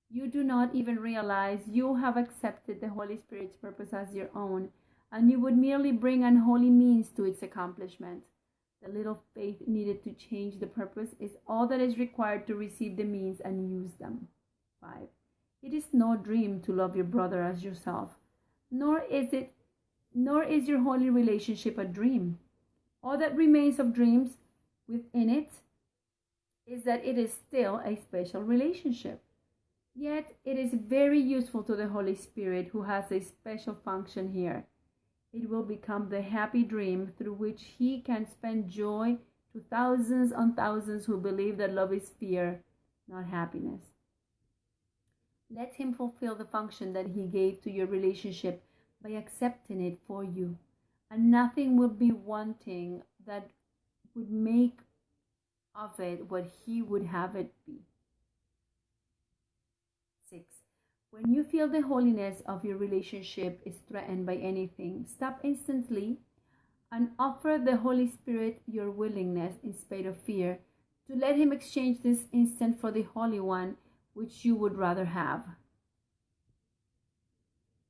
Speaker 1: You do not even realize you have accepted the Holy Spirit's purpose as your own, and you would merely bring unholy means to its accomplishment. The little faith needed to change the purpose is all that is required to receive the means and use them. 5. It is no dream to love your brother as yourself, nor is your holy relationship a dream. All that remains of dreams within it is that it is still a special relationship. Yet it is very useful to the Holy Spirit, who has a special function here. It will become the happy dream through which he can spend joy to thousands on thousands who believe that love is fear, not happiness. Let him fulfill the function that he gave to your relationship by accepting it for you, and nothing will be wanting that would make of it what he would have it be. 6. When you feel the holiness of your relationship is threatened by anything, stop instantly and offer the Holy Spirit your willingness, in spite of fear, to let him exchange this instant for the Holy One which you would rather have.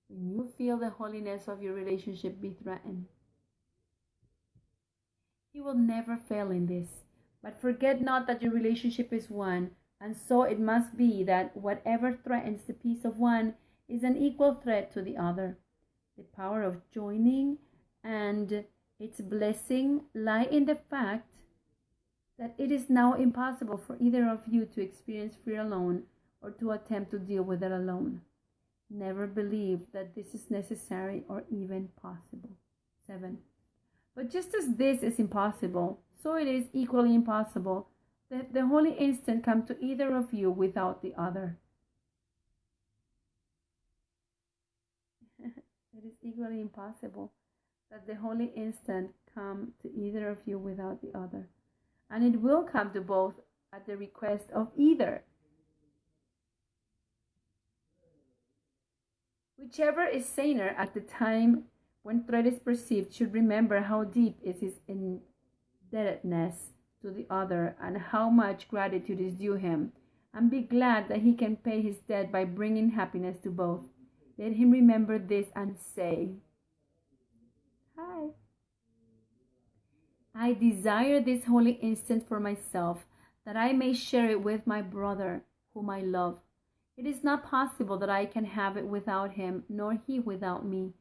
Speaker 1: When you feel the holiness of your relationship be threatened, he will never fail in this. But forget not that your relationship is one, and so it must be that whatever threatens the peace of one is an equal threat to the other. The power of joining and its blessing lie in the fact that it is now impossible for either of you to experience fear alone or to attempt to deal with it alone. Never believe that this is necessary or even possible. 7. But just as this is impossible, so it is equally impossible that the holy instant come to either of you without the other. It is equally impossible that the holy instant come to either of you without the other. And it will come to both at the request of either. Whichever is saner at the time when threat is perceived should remember how deep is his indebtedness to the other and how much gratitude is due him, and be glad that he can pay his debt by bringing happiness to both. Let him remember this and say, Hi. I desire this holy instant for myself, that I may share it with my brother, whom I love. It is not possible that I can have it without him, nor he without me.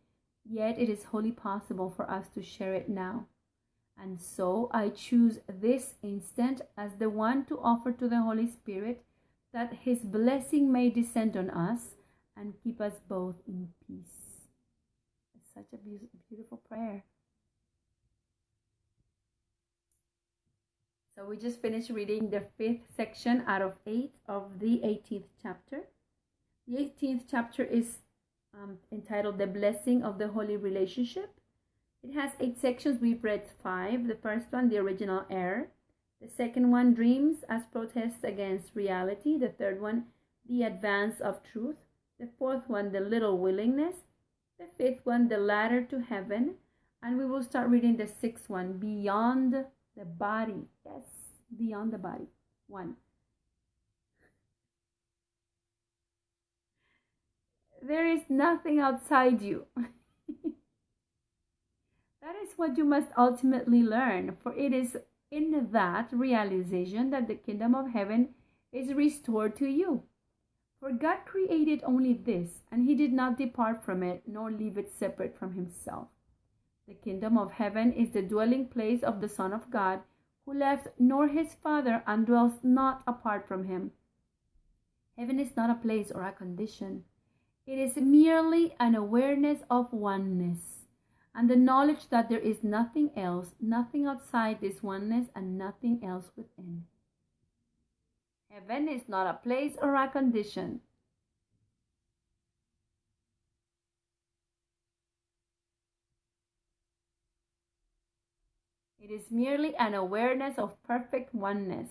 Speaker 1: Yet it is wholly possible for us to share it now. And so I choose this instant as the one to offer to the Holy Spirit, that his blessing may descend on us and keep us both in peace. It's such a beautiful prayer. So we just finished reading the 5th section out of 8 of the 18th chapter. The 18th chapter is entitled The Blessing of the Holy Relationship. It has 8 sections. We've read 5. The first one, the original error. The second one, dreams as protests against reality. The third one, the advance of truth. The fourth one, the little willingness. The fifth one, the ladder to heaven. And we will start reading the 6th one, beyond the body. Yes, beyond the body. 1. There is nothing outside you. That is what you must ultimately learn, for it is in that realization that the kingdom of heaven is restored to you. For God created only this, and he did not depart from it, nor leave it separate from himself. The kingdom of heaven is the dwelling place of the Son of God, who left nor his Father and dwells not apart from him. Heaven is not a place or a condition. It is merely an awareness of oneness, and the knowledge that there is nothing else, nothing outside this oneness, and nothing else within. Heaven is not a place or a condition. It is merely an awareness of perfect oneness,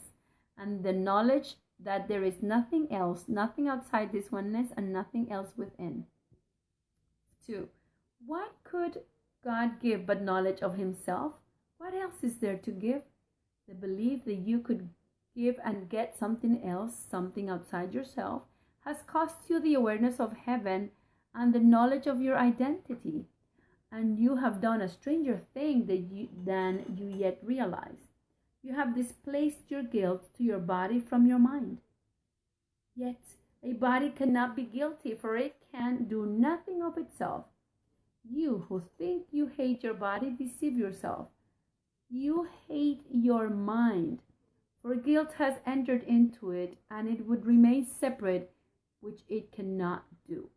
Speaker 1: and the knowledge that there is nothing else, nothing outside this oneness, and nothing else within. 2. What could God give but knowledge of himself? What else is there to give? The belief that you could give and get something else, something outside yourself, has cost you the awareness of heaven and the knowledge of your identity. And you have done a stranger thing than you yet realize. You have displaced your guilt to your body from your mind. Yet, a body cannot be guilty, for it can do nothing of itself. You who think you hate your body deceive yourself. You hate your mind, for guilt has entered into it, and it would remain separate, which it cannot do.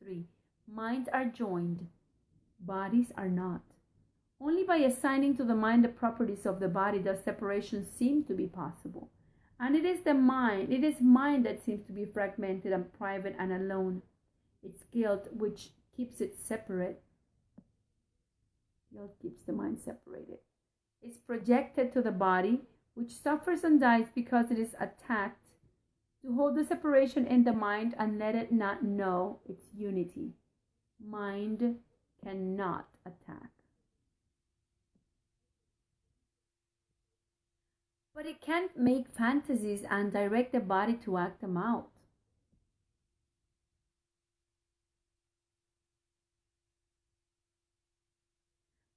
Speaker 1: Three, minds are joined, bodies are not. Only by assigning to the mind the properties of the body does separation seem to be possible. And it is mind that seems to be fragmented and private and alone. It's guilt which keeps it separate. Guilt keeps the mind separated. It's projected to the body, which suffers and dies because it is attacked, to hold the separation in the mind and let it not know its unity. Mind cannot attack. But it can't make fantasies and direct the body to act them out.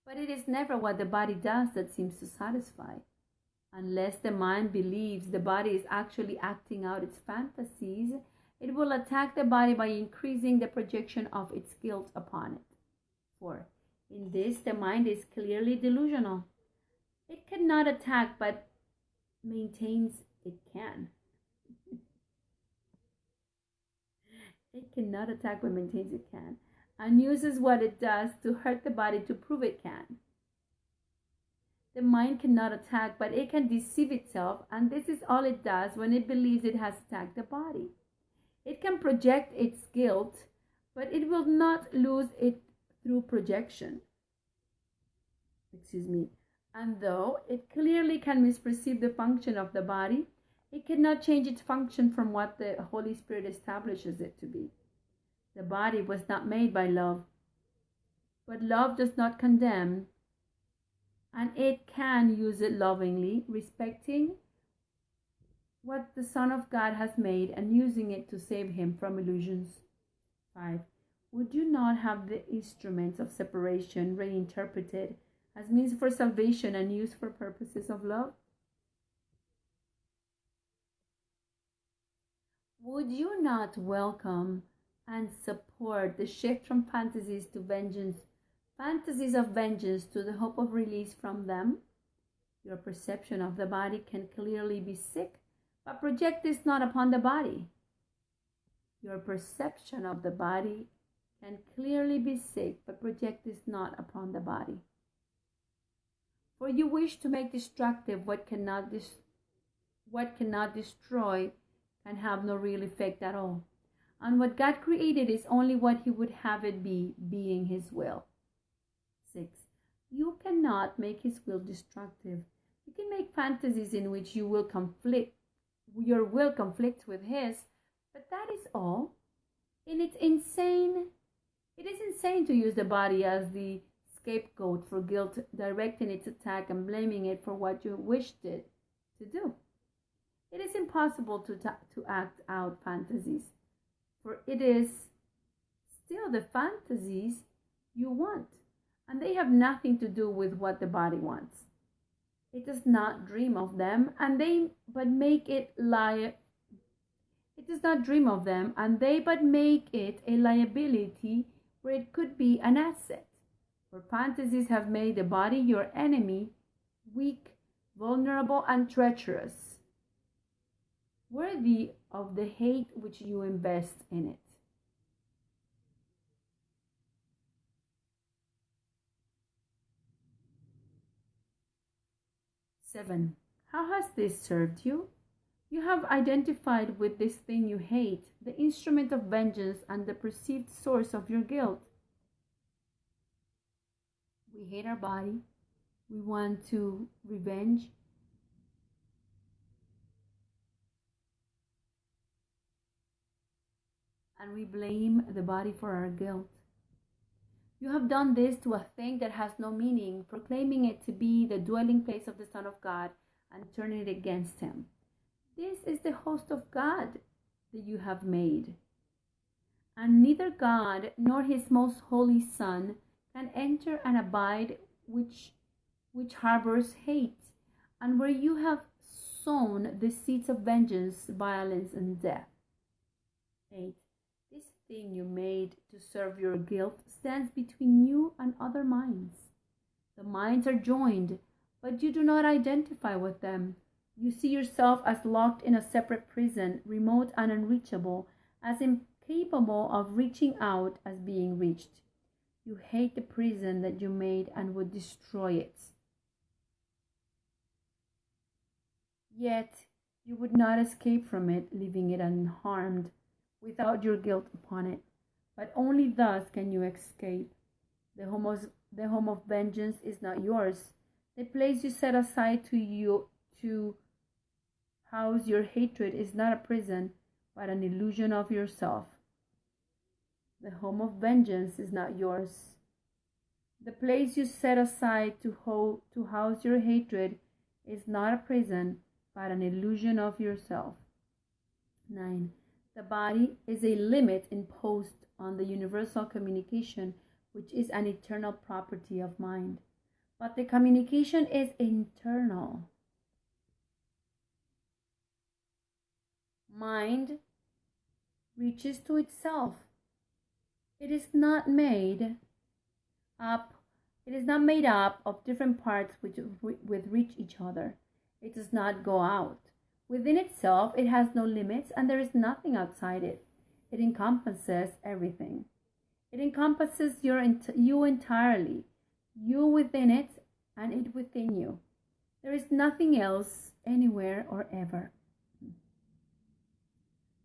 Speaker 1: But it is never what the body does that seems to satisfy. Unless the mind believes the body is actually acting out its fantasies, it will attack the body by increasing the projection of its guilt upon it. 4. In this, the mind is clearly delusional. It cannot attack, but maintains it can. It cannot attack, but maintains it can, and uses what it does to hurt the body to prove it can. The mind cannot attack, but it can deceive itself, and this is all it does when it believes it has attacked the body. It can project its guilt, but it will not lose it through projection. And though it clearly can misperceive the function of the body, it cannot change its function from what the Holy Spirit establishes it to be. The body was not made by love, but love does not condemn, and it can use it lovingly, respecting what the Son of God has made and using it to save him from illusions. 5. Would you not have the instruments of separation reinterpreted as means for salvation and used for purposes of love? Would you not welcome and support the shift from fantasies to vengeance, fantasies of vengeance to the hope of release from them? Your perception of the body can clearly be sick, but project this not upon the body. Your perception of the body can clearly be sick, but project this not upon the body. For you wish to make destructive what cannot destroy can have no real effect at all. And what God created is only what he would have it be, being his will. 6. You cannot make his will destructive. You can make fantasies in which your will conflicts with his, but that is all. And it is insane to use the body as the scapegoat for guilt, directing its attack and blaming it for what you wished it to do. It is impossible to act out fantasies, for it is still the fantasies you want, and they have nothing to do with what the body wants. It does not dream of them, and they but make it a liability where it could be an asset. For fantasies have made the body your enemy, weak, vulnerable, and treacherous, worthy of the hate which you invest in it. 7. How has this served you? You have identified with this thing you hate, the instrument of vengeance and the perceived source of your guilt. We hate our body. We want to revenge. and we blame the body for our guilt. You have done this to a thing that has no meaning, proclaiming it to be the dwelling place of the Son of God and turning it against him. This is the host of God that you have made. And neither God nor his most holy Son can enter and abide which harbors hate, and where you have sown the seeds of vengeance, violence, and death. 8. This thing you made to serve your guilt stands between you and other minds. The minds are joined, but you do not identify with them. You see yourself as locked in a separate prison, remote and unreachable, as incapable of reaching out as being reached. You hate the prison that you made and would destroy it. Yet you would not escape from it, leaving it unharmed, without your guilt upon it. But only thus can you escape. The home of vengeance is not yours. The place you set aside to house your hatred is not a prison, but an illusion of yourself. The home of vengeance is not yours. The place you set aside to house your hatred is not a prison, but an illusion of yourself. 9. The body is a limit imposed on the universal communication, which is an eternal property of mind. But the communication is internal. Mind reaches to itself. It is not made up of different parts which reach each other. It does not go out. Within itself, it has no limits, and there is nothing outside it. It encompasses everything. It encompasses you entirely, you within it, and it within you. There is nothing else, anywhere or ever.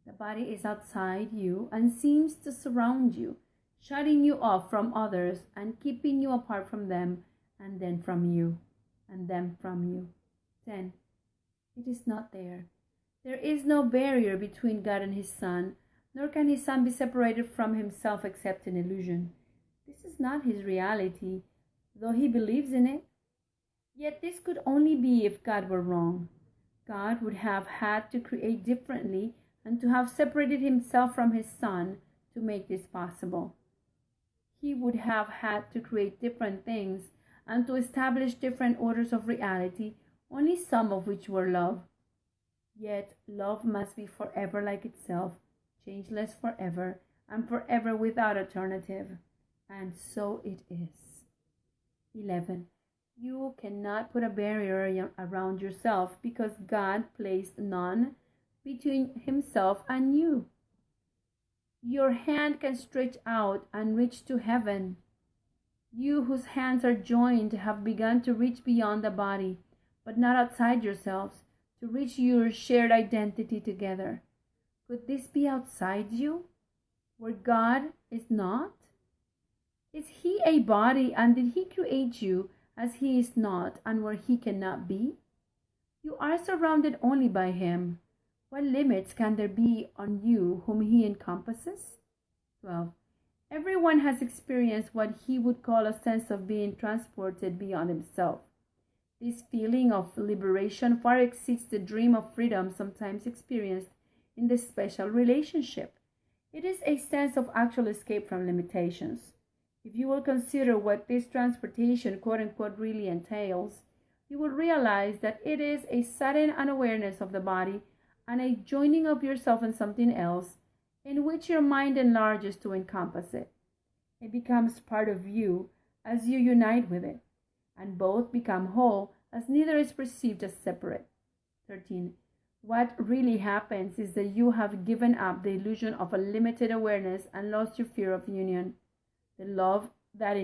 Speaker 1: The body is outside you and seems to surround you, shutting you off from others and keeping you apart from them, and then from you, and them from you. 10. It is not there. There is no barrier between God and his Son, nor can his Son be separated from himself except in illusion. This is not his reality, though he believes in it. Yet this could only be if God were wrong. God would have had to create differently and to have separated himself from his Son to make this possible. He would have had to create different things and to establish different orders of reality, only some of which were love. Yet love must be forever like itself, changeless forever, and forever without alternative. And so it is. 11. You cannot put a barrier around yourself because God placed none between himself and you. Your hand can stretch out and reach to heaven. You whose hands are joined have begun to reach beyond the body, but not outside yourselves, to reach your shared identity together. Could this be outside you, where God is not? Is he a body, and did he create you as he is not, and where he cannot be? You are surrounded only by him. What limits can there be on you whom he encompasses? 12. Everyone has experienced what he would call a sense of being transported beyond himself. This feeling of liberation far exceeds the dream of freedom sometimes experienced in this special relationship. It is a sense of actual escape from limitations. If you will consider what this transportation, quote-unquote, really entails, you will realize that it is a sudden unawareness of the body and a joining of yourself in something else, in which your mind enlarges to encompass it. It becomes part of you as you unite with it, and both become whole as neither is perceived as separate. 13. What really happens is that you have given up the illusion of a limited awareness and lost your fear of union. The love that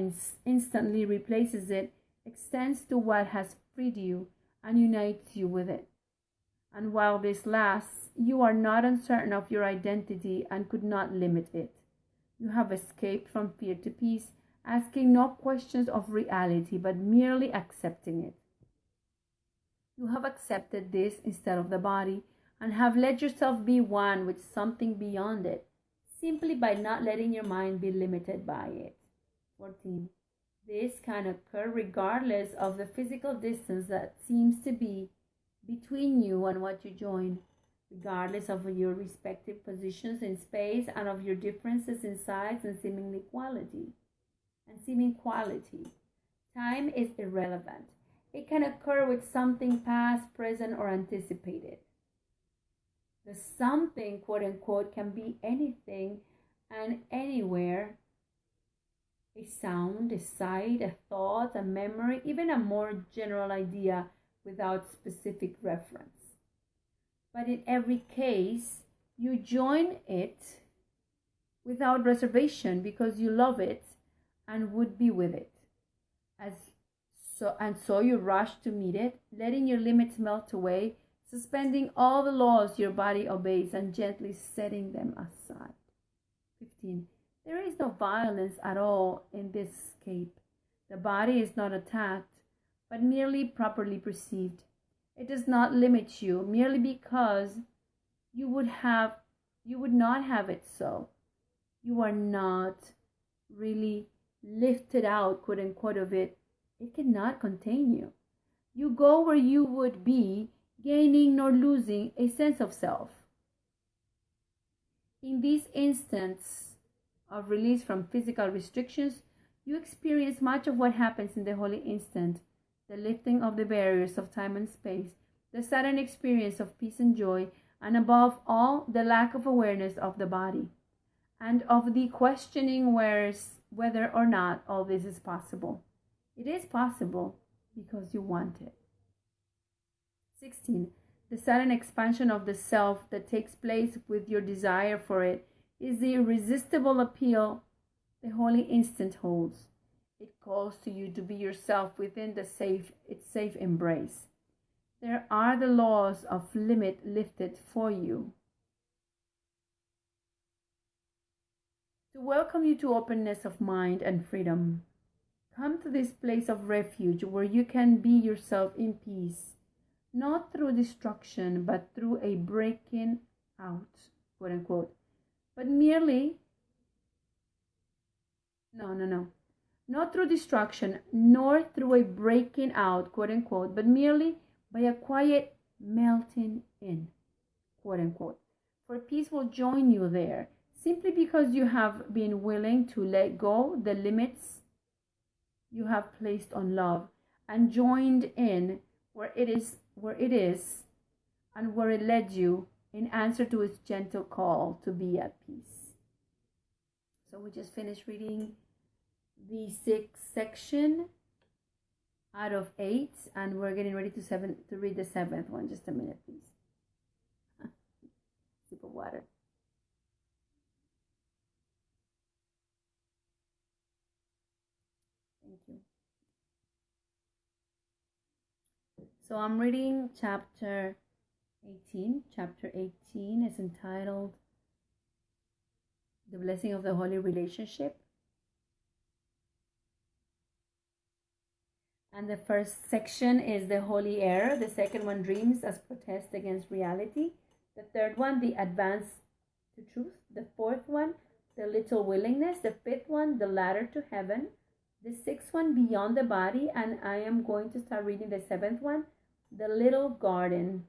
Speaker 1: instantly replaces it extends to what has freed you and unites you with it. And while this lasts, you are not uncertain of your identity and could not limit it. You have escaped from fear to peace, asking no questions of reality, but merely accepting it. You have accepted this instead of the body, and have let yourself be one with something beyond it, simply by not letting your mind be limited by it. 14. This can occur regardless of the physical distance that seems to be between you and what you join, regardless of your respective positions in space and of your differences in size and seeming quality. Time is irrelevant. It can occur with something past, present, or anticipated. The something, quote unquote, can be anything and anywhere. A sound, a sight, a thought, a memory, even a more general idea without specific reference. But in every case, you join it without reservation because you love it and would be with it. So you rush to meet it, letting your limits melt away, suspending all the laws your body obeys and gently setting them aside. 15. There is no violence at all in this escape. The body is not attacked, but merely properly perceived. It does not limit you merely because you would not have it so. You are not really lifted out, quote unquote, of it. It cannot contain you. You go where you would be, gaining nor losing a sense of self. In this instance of release from physical restrictions, you experience much of what happens in the holy instant, the lifting of the barriers of time and space, the sudden experience of peace and joy, and above all, the lack of awareness of the body, and of the questioning whether or not all this is possible. It is possible because you want it. 16. The sudden expansion of the self that takes place with your desire for it is the irresistible appeal the holy instant holds. It calls to you to be yourself within its safe embrace. There are the laws of limit lifted for you, to welcome you to openness of mind and freedom. Come to this place of refuge where you can be yourself in peace, not through destruction, but through a breaking out, quote unquote, but merely, not through destruction, nor through a breaking out, quote unquote, but merely by a quiet melting in, quote unquote. For peace will join you there, simply because you have been willing to let go the limits you have placed on love and joined in where it is and where it led you in answer to its gentle call to be at peace. So we just finished reading the 6th section out of 8, and we're getting ready to read the 7th one. Just a minute, please. Sip of water. Thank you. So I'm reading chapter 18. Chapter 18 is entitled The Blessing of the Holy Relationship. And the first section is the holy error. The second one, dreams as protest against reality. The third one, the advance to truth. The fourth one, the little willingness. The fifth one, the ladder to heaven. The sixth one, beyond the body. And I am going to start reading the 7th one, the little garden.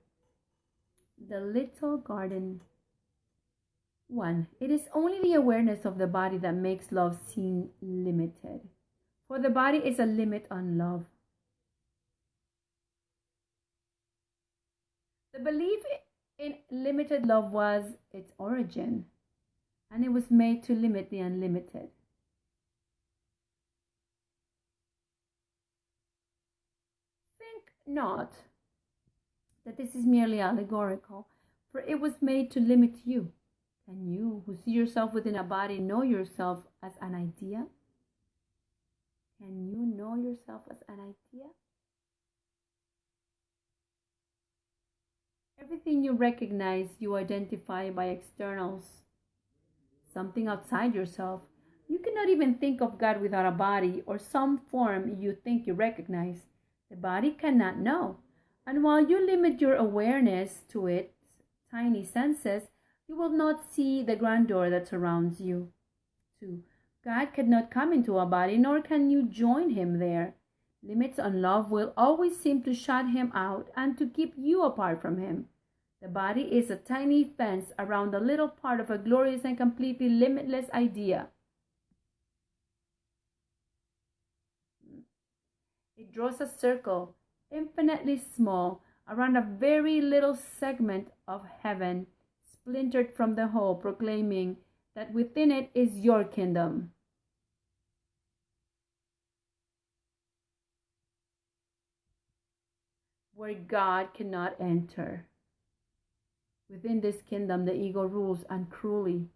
Speaker 1: The little garden. 1. It is only the awareness of the body that makes love seem limited. For the body is a limit on love. The belief in limited love was its origin, and it was made to limit the unlimited. Think not that this is merely allegorical, for it was made to limit you. Can you, who see yourself within a body, know yourself as an idea? Can you know yourself as an idea? Everything you recognize, you identify by externals, something outside yourself. You cannot even think of God without a body or some form you think you recognize. The body cannot know. And while you limit your awareness to its tiny senses, You will not see the grandeur that surrounds you. 2. God cannot come into a body, nor can you join him there. Limits on love will always seem to shut him out and to keep you apart from him. The body is a tiny fence around a little part of a glorious and completely limitless idea. It draws a circle, infinitely small, around a very little segment of heaven, splintered from the whole, proclaiming that within it is your kingdom. Where God cannot enter. Within this kingdom, the ego rules uncruelly,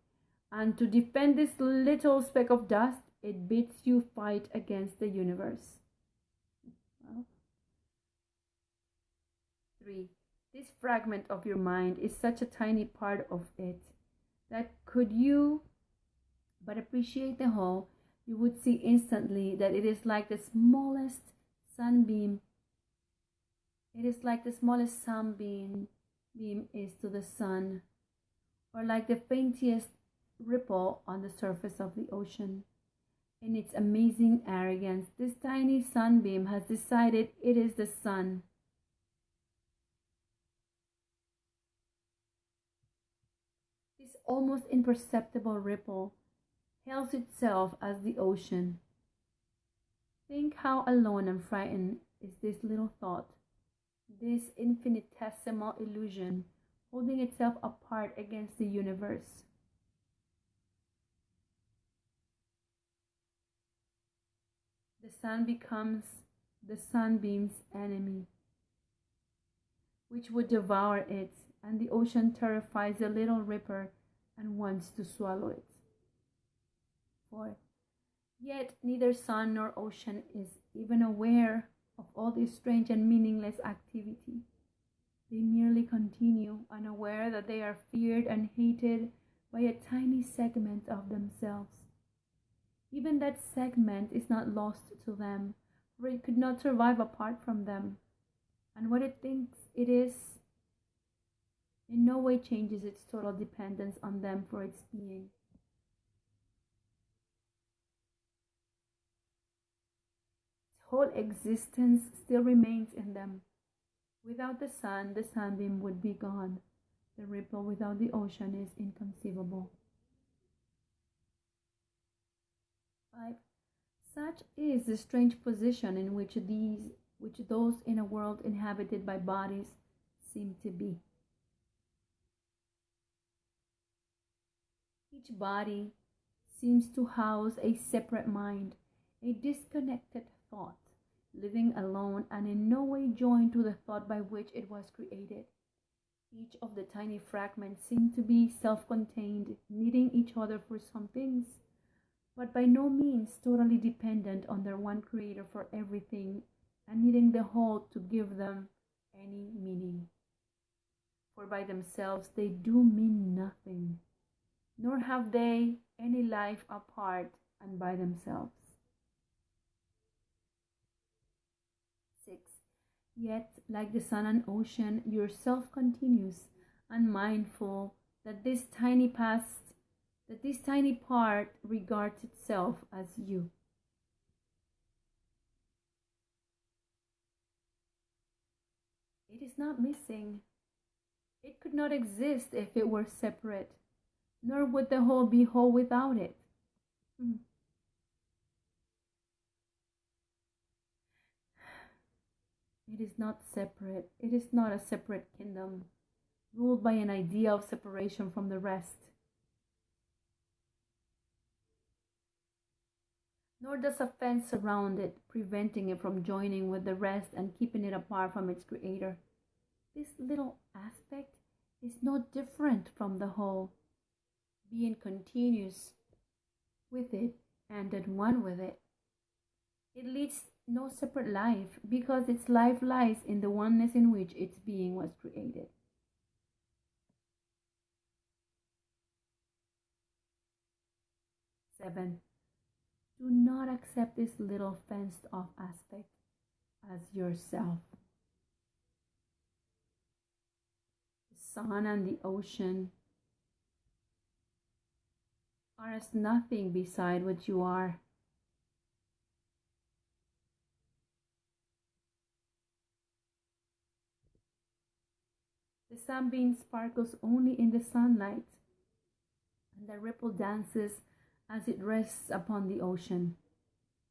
Speaker 1: and to defend this little speck of dust, it bids you fight against the universe. Well, 3. This fragment of your mind is such a tiny part of it that could you but appreciate the whole, you would see instantly that it is like the smallest sunbeam. It is like the smallest sunbeam is to the sun, or like the faintest ripple on the surface of the ocean. In its amazing arrogance, this tiny sunbeam has decided it is the sun. This almost imperceptible ripple hails itself as the ocean. Think how alone and frightened is this little thought, this infinitesimal illusion holding itself apart against the universe. The sun becomes the sunbeam's enemy, which would devour it, and the ocean terrifies the little ripper and wants to swallow it. 4. Yet neither sun nor ocean is even aware of all this strange and meaningless activity. They merely continue, unaware that they are feared and hated by a tiny segment of themselves. Even that segment is not lost to them, for it could not survive apart from them. And what it thinks it is in no way changes its total dependence on them for its being. Its whole existence still remains in them. Without the sun, the sunbeam would be gone. The ripple without the ocean is inconceivable. 5. Such is the strange position in which those in a world inhabited by bodies seem to be. Each body seems to house a separate mind, a disconnected thought, living alone and in no way joined to the thought by which it was created. Each of the tiny fragments seem to be self-contained, needing each other for some things, but by no means totally dependent on their one creator for everything and needing the whole to give them any meaning. For by themselves they do mean nothing, nor have they any life apart and by themselves. 6. Yet, like the sun and ocean, yourself continues, unmindful that this tiny part regards itself as you. It is not missing. It could not exist if it were separate, nor would the whole be whole without it. It is not separate. It is not a separate kingdom, ruled by an idea of separation from the rest. Nor does a fence surround it, preventing it from joining with the rest and keeping it apart from its creator. This little aspect is no different from the whole, being continuous with it and at one with it. It leads no separate life, because its life lies in the oneness in which its being was created. Seven. Do not accept this little fenced-off aspect as yourself. The sun and the ocean are as nothing beside what you are. The sunbeam sparkles only in the sunlight, and the ripple dances as it rests upon the ocean.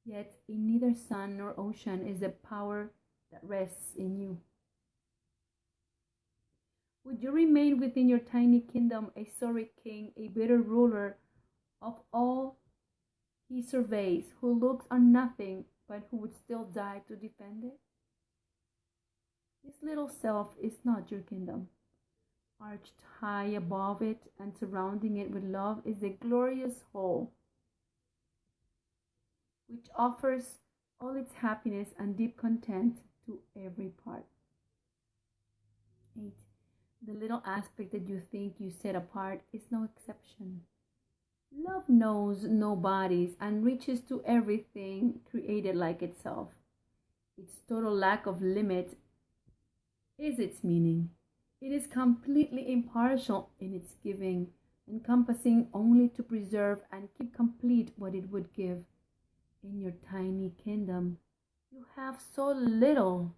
Speaker 1: Yet in neither sun nor ocean is the power that rests in you. Would you remain within your tiny kingdom a sorry king, a bitter ruler of all he surveys, who looks on nothing but who would still die to defend it? This little self is not your kingdom. Arched high above it and surrounding it with love is a glorious whole, which offers all its happiness and deep content to every part. 8. The little aspect that you think you set apart is no exception. Love knows no bodies and reaches to everything created like itself. Its total lack of limit is its meaning. It is completely impartial in its giving, encompassing only to preserve and keep complete what it would give. In your tiny kingdom, you have so little.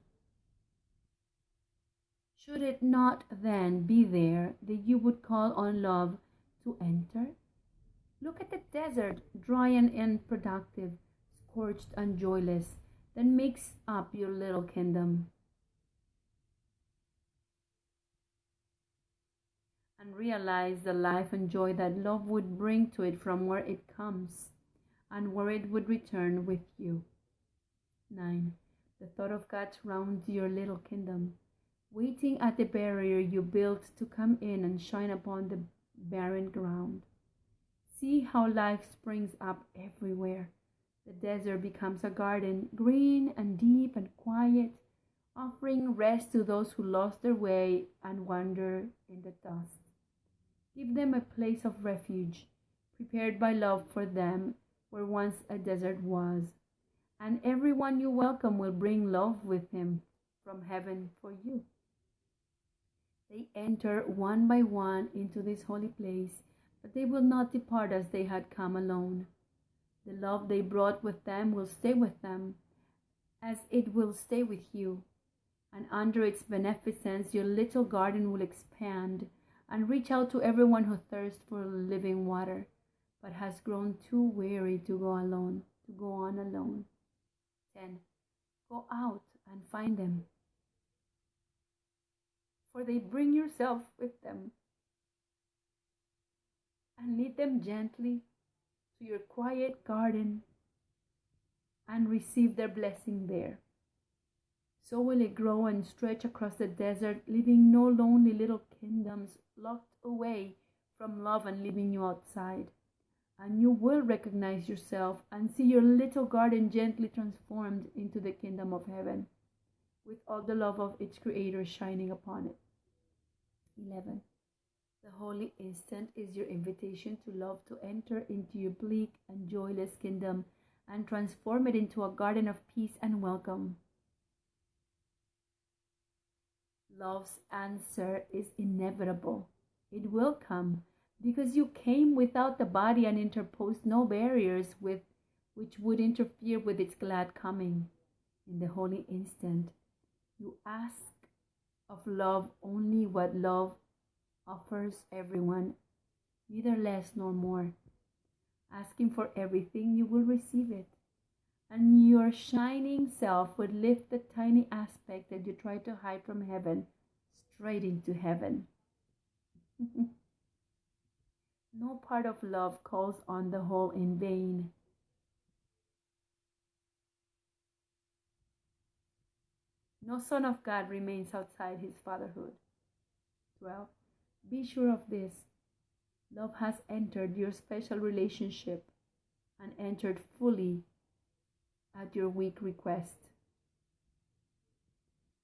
Speaker 1: Should it not then be there that you would call on love to enter? Look at the desert, dry and unproductive, scorched and joyless, that makes up your little kingdom. And realize the life and joy that love would bring to it from where it comes and where it would return with you. 9. The thought of God surrounds your little kingdom, waiting at the barrier you built to come in and shine upon the barren ground. See how life springs up everywhere. The desert becomes a garden, green and deep and quiet, offering rest to those who lost their way and wander in the dust. Give them a place of refuge, prepared by love for them where once a desert was. And everyone you welcome will bring love with him from heaven for you. They enter one by one into this holy place, but they will not depart as they had come alone. The love they brought with them will stay with them, as it will stay with you. And under its beneficence, your little garden will expand and reach out to everyone who thirsts for living water, but has grown too weary to go on alone. 10. Go out and find them, for they bring yourself with them, and lead them gently to your quiet garden and receive their blessing there. So will it grow and stretch across the desert, leaving no lonely little kingdoms locked away from love and leaving you outside. And you will recognize yourself and see your little garden gently transformed into the kingdom of heaven, with all the love of its creator shining upon it. 11. The holy instant is your invitation to love to enter into your bleak and joyless kingdom and transform it into a garden of peace and welcome. Love's answer is inevitable. It will come because you came without the body and interposed no barriers which would interfere with its glad coming. In the holy instant, you ask of love only what love offers everyone, neither less nor more. Asking for everything, you will receive it. And your shining self would lift the tiny aspect that you try to hide from heaven straight into heaven. No part of love calls on the whole in vain. No son of God remains outside his fatherhood. 12. Be sure of this. Love has entered your special relationship and entered fully at your weak request.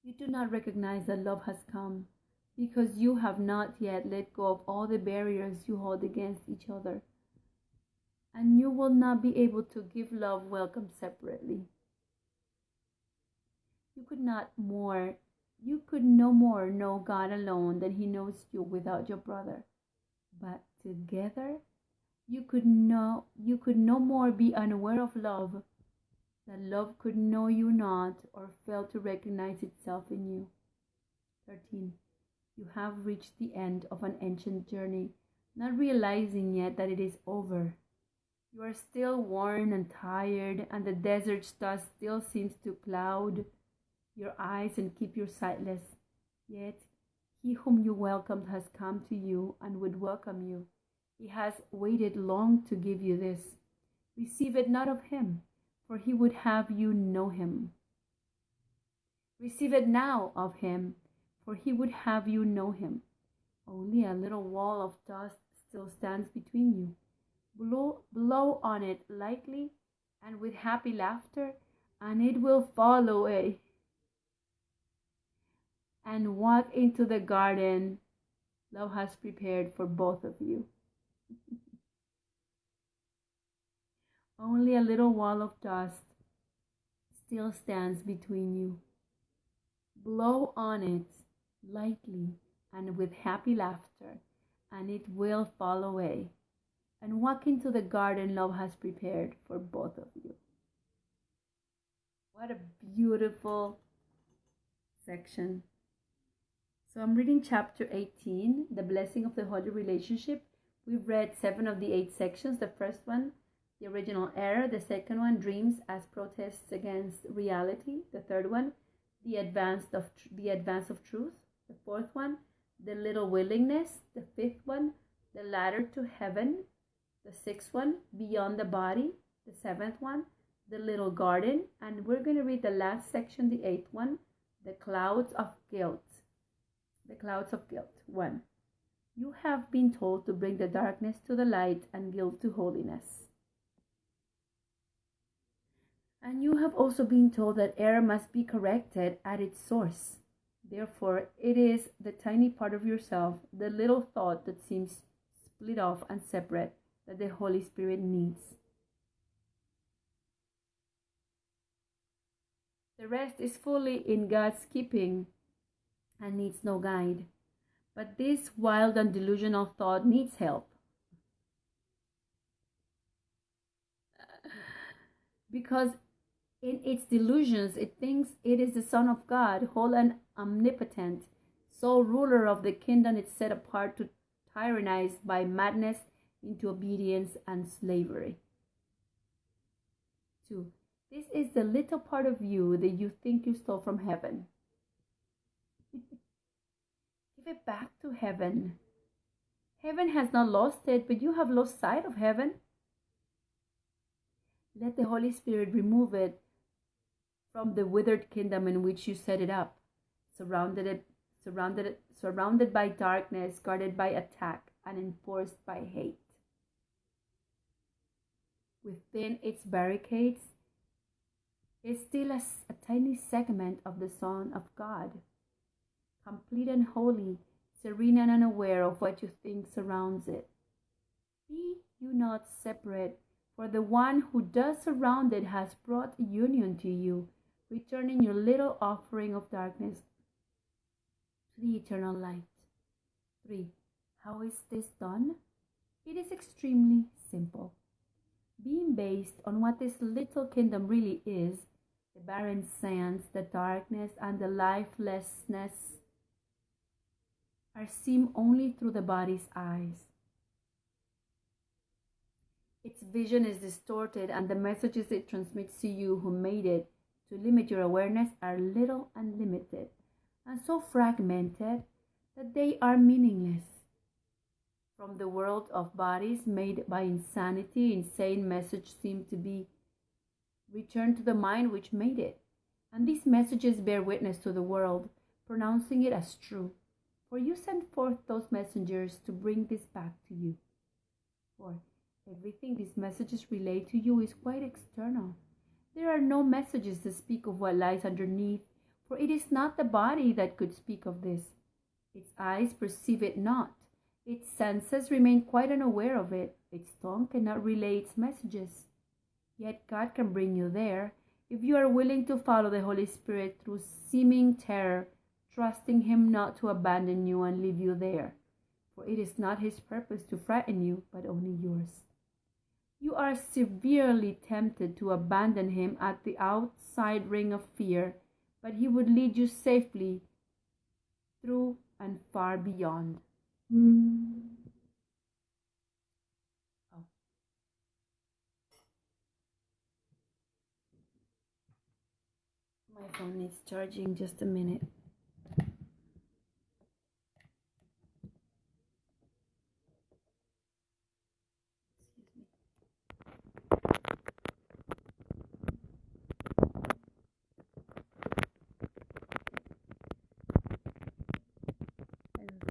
Speaker 1: You do not recognize that love has come because you have not yet let go of all the barriers you hold against each other. And you will not be able to give love welcome separately. You could no more know God alone than he knows you without your brother. But together, You could no more be unaware of love, that love could know you not or fail to recognize itself in you. 13. You have reached the end of an ancient journey, not realizing yet that it is over. You are still worn and tired, and the desert's dust still seems to cloud your eyes and keep you sightless. Yet he whom you welcomed has come to you and would welcome you. He has waited long to give you this. Receive it not of him, for he would have you know him. Receive it now of him, for he would have you know him. Only a little wall of dust still stands between you. Blow on it lightly and with happy laughter, and it will fall away. And walk into the garden love has prepared for both of you. Only a little wall of dust still stands between you. Blow on it lightly and with happy laughter, and it will fall away. And walk into the garden love has prepared for both of you. What a beautiful section. So I'm reading chapter 18, The Blessing of the Holy Relationship. We've read 7 of the 8 sections. The first one, the original error. The second one, dreams as protests against reality. The third one, the advance of truth. The fourth one, the little willingness. The fifth one, the ladder to heaven. The sixth one, beyond the body. The seventh one, the little garden. And we're going to read the last section, the 8th one, the clouds of guilt. The clouds of guilt. 1. You have been told to bring the darkness to the light and guilt to holiness. And you have also been told that error must be corrected at its source. Therefore, it is the tiny part of yourself, the little thought that seems split off and separate, that the Holy Spirit needs. The rest is fully in God's keeping and needs no guide. But this wild and delusional thought needs help. Because in its delusions, it thinks it is the Son of God, whole and omnipotent, sole ruler of the kingdom it's set apart to tyrannize by madness into obedience and slavery. 2. This is the little part of you that you think you stole from heaven. Give it back to heaven. Heaven has not lost it, but you have lost sight of heaven. Let the Holy Spirit remove it from the withered kingdom in which you set it up, surrounded by darkness, guarded by attack, and enforced by hate. Within its barricades is still a tiny segment of the Son of God, complete and holy, serene and unaware of what you think surrounds it. Be you not separate, for the one who does surround it has brought union to you, returning your little offering of darkness to the eternal light. 3. How is this done? It is extremely simple. Being based on what this little kingdom really is, the barren sands, the darkness, and the lifelessness are seen only through the body's eyes. Its vision is distorted, and the messages it transmits to you who made it to limit your awareness are little and limited, and so fragmented that they are meaningless. From the world of bodies made by insanity, insane messages seem to be returned to the mind which made it, and these messages bear witness to the world, pronouncing it as true. For you sent forth those messengers to bring this back to you. 4. Everything these messages relay to you is quite external. There are no messages that speak of what lies underneath, for it is not the body that could speak of this. Its eyes perceive it not. Its senses remain quite unaware of it. Its tongue cannot relay its messages. Yet God can bring you there if you are willing to follow the Holy Spirit through seeming terror, trusting Him not to abandon you and leave you there. For it is not His purpose to frighten you, but only yours. You are severely tempted to abandon him at the outside ring of fear, but he would lead you safely through and far beyond. Oh. My phone needs charging, just a minute.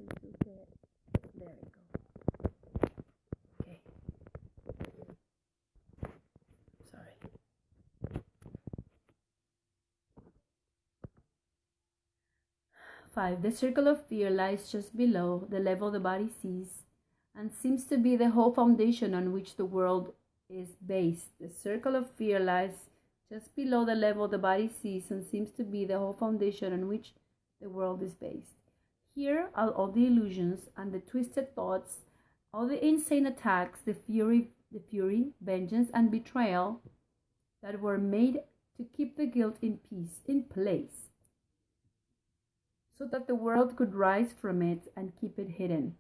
Speaker 1: There we go. Okay. Sorry. 5. The circle of fear lies just below the level the body sees and seems to be the whole foundation on which the world is based. The circle of fear lies just below the level the body sees and seems to be the whole foundation on which the world is based. Here are all the illusions and the twisted thoughts, all the insane attacks, the fury, vengeance, and betrayal that were made to keep the guilt in place, so that the world could rise from it and keep it hidden.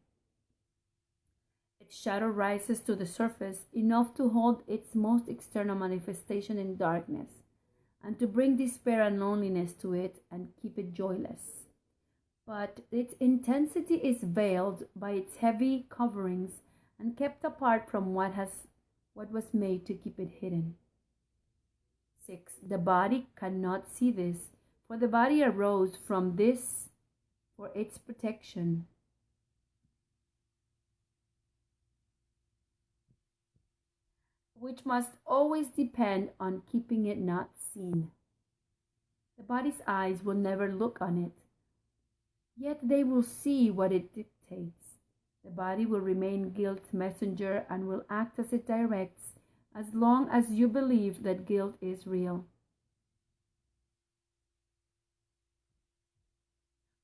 Speaker 1: Its shadow rises to the surface enough to hold its most external manifestation in darkness, and to bring despair and loneliness to it and keep it joyless. But its intensity is veiled by its heavy coverings and kept apart from what was made to keep it hidden. 6. The body cannot see this, for the body arose from this for its protection. Which must always depend on keeping it not seen. The body's eyes will never look on it, yet they will see what it dictates. The body will remain guilt's messenger and will act as it directs, as long as you believe that guilt is real.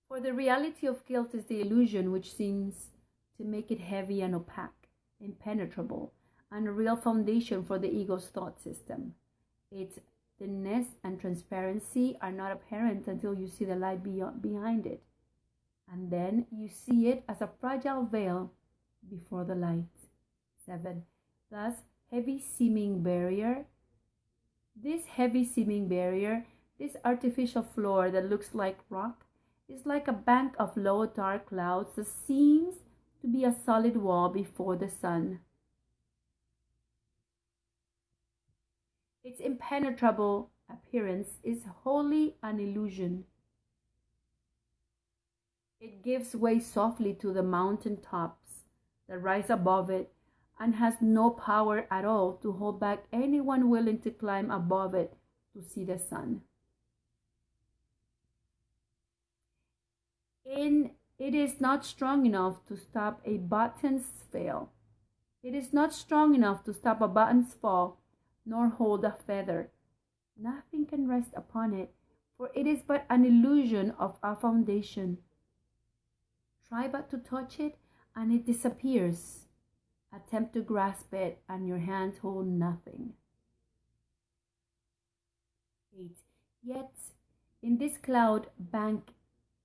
Speaker 1: For the reality of guilt is the illusion which seems to make it heavy and opaque, impenetrable, and a real foundation for the ego's thought system. Its thinness and transparency are not apparent until you see the light behind it, and then you see it as a fragile veil before the light. 7. Thus, this heavy seeming barrier, this artificial floor that looks like rock, is like a bank of low dark clouds that seems to be a solid wall before the sun. Its impenetrable appearance is wholly an illusion. It gives way softly to the mountain tops that rise above it and has no power at all to hold back anyone willing to climb above it to see the sun. It is not strong enough to stop a button's fall. It is not strong enough to stop a button's fall, nor hold a feather. Nothing can rest upon it, for it is but an illusion of a foundation. Try but to touch it, and it disappears. Attempt to grasp it, and your hands hold nothing. 8. Yet, in this cloud bank,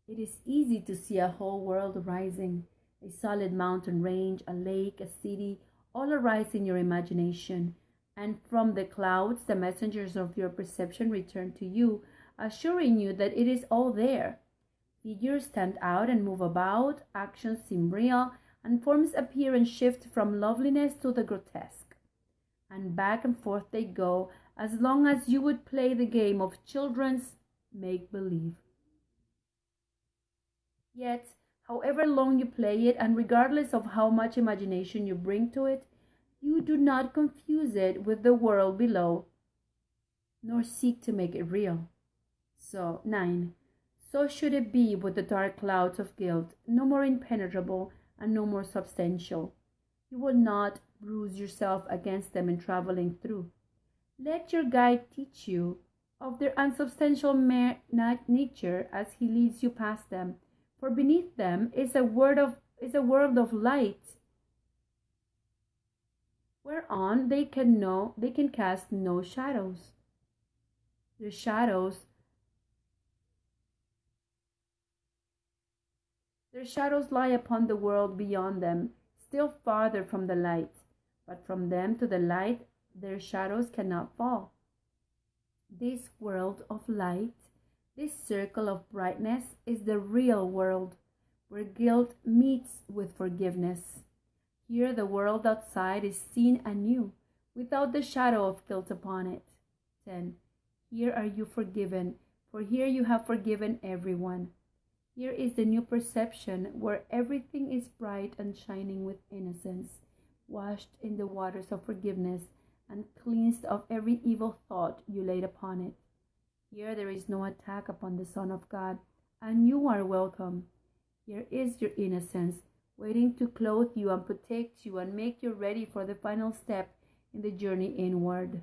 Speaker 1: it is easy to see a whole world rising, a solid mountain range, a lake, a city, all arise in your imagination. And from the clouds, the messengers of your perception return to you, assuring you that it is all there. Figures stand out and move about, actions seem real, and forms appear and shift from loveliness to the grotesque. And back and forth they go, as long as you would play the game of children's make-believe. Yet, however long you play it, and regardless of how much imagination you bring to it, you do not confuse it with the world below, nor seek to make it real. 9. So should it be with the dark clouds of guilt, no more impenetrable and no more substantial. You will not bruise yourself against them in traveling through. Let your guide teach you of their unsubstantial nature as he leads you past them, for beneath them is a world of light. whereon they can cast no shadows. Their shadows lie upon the world beyond them, still farther from the light. But from them to the light their shadows cannot fall. This world of light, this circle of brightness, is the real world, where guilt meets with forgiveness. Here the world outside is seen anew, without the shadow of guilt upon it. 10. Here are you forgiven, for here you have forgiven everyone. Here is the new perception, where everything is bright and shining with innocence, washed in the waters of forgiveness, and cleansed of every evil thought you laid upon it. Here there is no attack upon the Son of God, and you are welcome. Here is your innocence, waiting to clothe you and protect you and make you ready for the final step in the journey inward.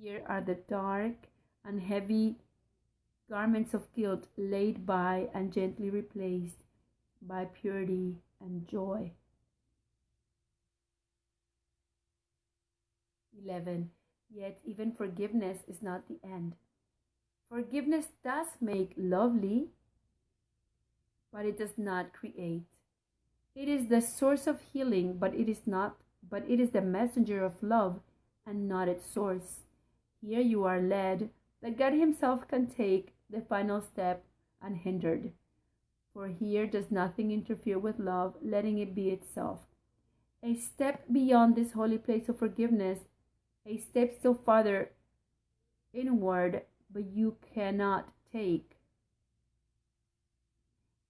Speaker 1: Here are the dark and heavy garments of guilt laid by and gently replaced by purity and joy. 11. Yet even forgiveness is not the end. Forgiveness does make lovely, but it does not create. It is the source of healing, but it is the messenger of love and not its source. Here you are led that God himself can take the final step unhindered. For here does nothing interfere with love, letting it be itself. A step beyond this holy place of forgiveness, a step still farther inward, but you cannot take.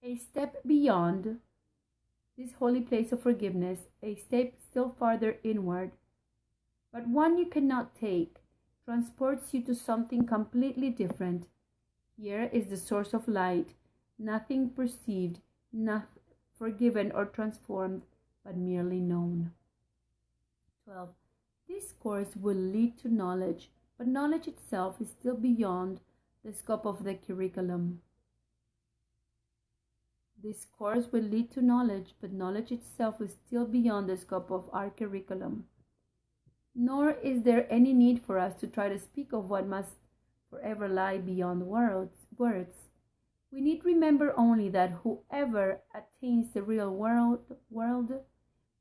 Speaker 1: A step beyond this holy place of forgiveness, a step still farther inward, but one you cannot take, transports you to something completely different. Here is the source of light, nothing perceived, not forgiven or transformed, but merely known. 12. This course will lead to knowledge, but knowledge itself is still beyond the scope of the curriculum. This course will lead to knowledge, but knowledge itself is still beyond the scope of our curriculum. Nor is there any need for us to try to speak of what must forever lie beyond words. We need remember only that whoever attains the real world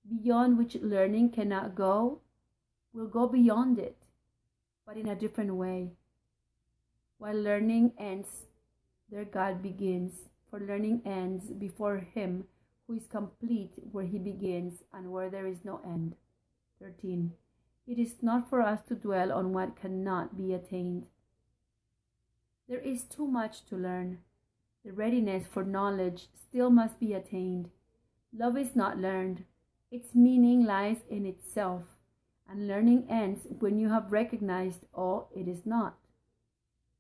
Speaker 1: beyond which learning cannot go, will go beyond it, but in a different way. While learning ends, there God begins, for learning ends before him who is complete where he begins and where there is no end. 13. It is not for us to dwell on what cannot be attained. There is too much to learn. The readiness for knowledge still must be attained. Love is not learned. Its meaning lies in itself, and learning ends when you have recognized all it is not.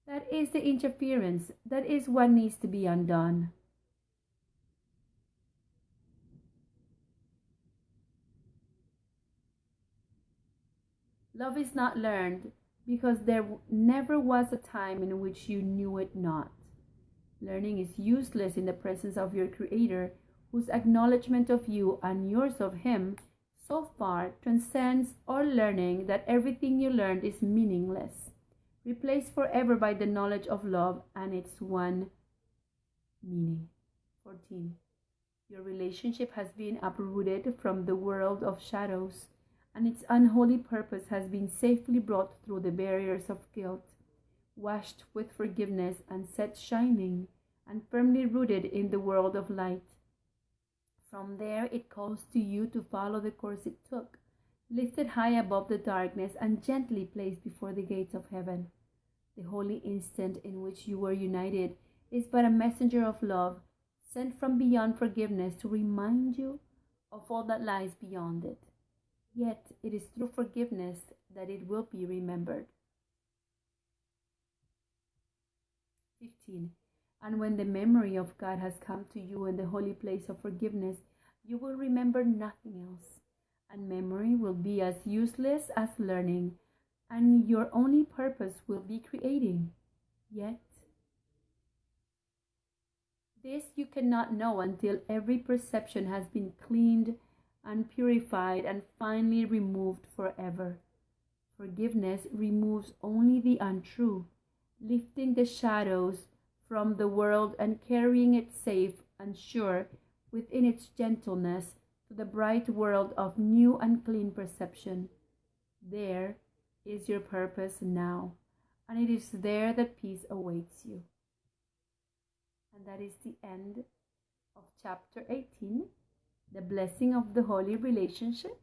Speaker 1: That is the interference. That is what needs to be undone. Love is not learned because there never was a time in which you knew it not. Learning is useless in the presence of your Creator, whose acknowledgement of you and yours of Him so far transcends all learning that everything you learned is meaningless, replaced forever by the knowledge of love and its one meaning. 14. Your relationship has been uprooted from the world of shadows, and its unholy purpose has been safely brought through the barriers of guilt, washed with forgiveness, and set shining and firmly rooted in the world of light. From there it calls to you to follow the course it took, lifted high above the darkness and gently placed before the gates of heaven. The holy instant in which you were united is but a messenger of love, sent from beyond forgiveness to remind you of all that lies beyond it. Yet it is through forgiveness that it will be remembered. 15. And when the memory of God has come to you in the holy place of forgiveness, you will remember nothing else, and memory will be as useless as learning, and your only purpose will be creating. Yet, this you cannot know until every perception has been cleaned unpurified, and finally removed forever. Forgiveness removes only the untrue, lifting the shadows from the world and carrying it safe and sure within its gentleness to the bright world of new and clean perception. There is your purpose now, and it is there that peace awaits you. And that is the end of chapter 18, the blessing of the holy relationship.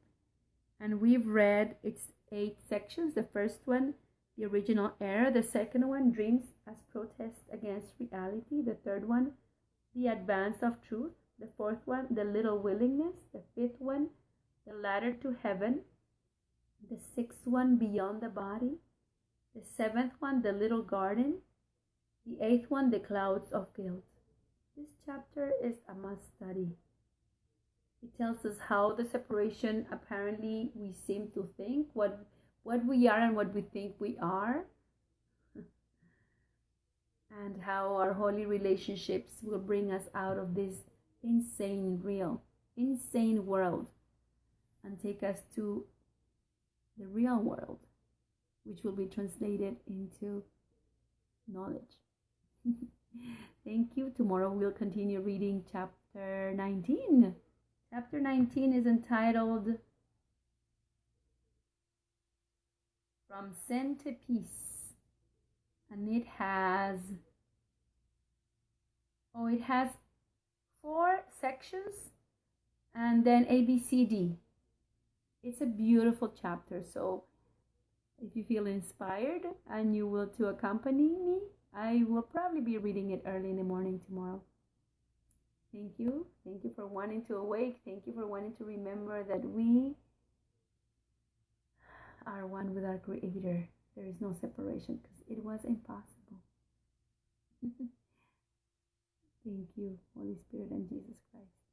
Speaker 1: And we've read its 8 sections. The first one, the original error. The second one, dreams as protest against reality. The third one, the advance of truth. The fourth one, the little willingness. The fifth one, the ladder to heaven. The sixth one, beyond the body. The seventh one, the little garden. The eighth one, the clouds of guilt. This chapter is a must study. It tells us how the separation apparently we seem to think, what we are and what we think we are, and how our holy relationships will bring us out of this insane world and take us to the real world, which will be translated into knowledge. Thank you. Tomorrow we'll continue reading chapter 19. Chapter 19 is entitled From Sin to Peace, and it has 4 sections and then A, B, C, D. It's a beautiful chapter, so if you feel inspired and you will to accompany me, I will probably be reading it early in the morning tomorrow. Thank you. Thank you for wanting to awake. Thank you for wanting to remember that we are one with our Creator. There is no separation because it was impossible. Thank you, Holy Spirit and Jesus Christ.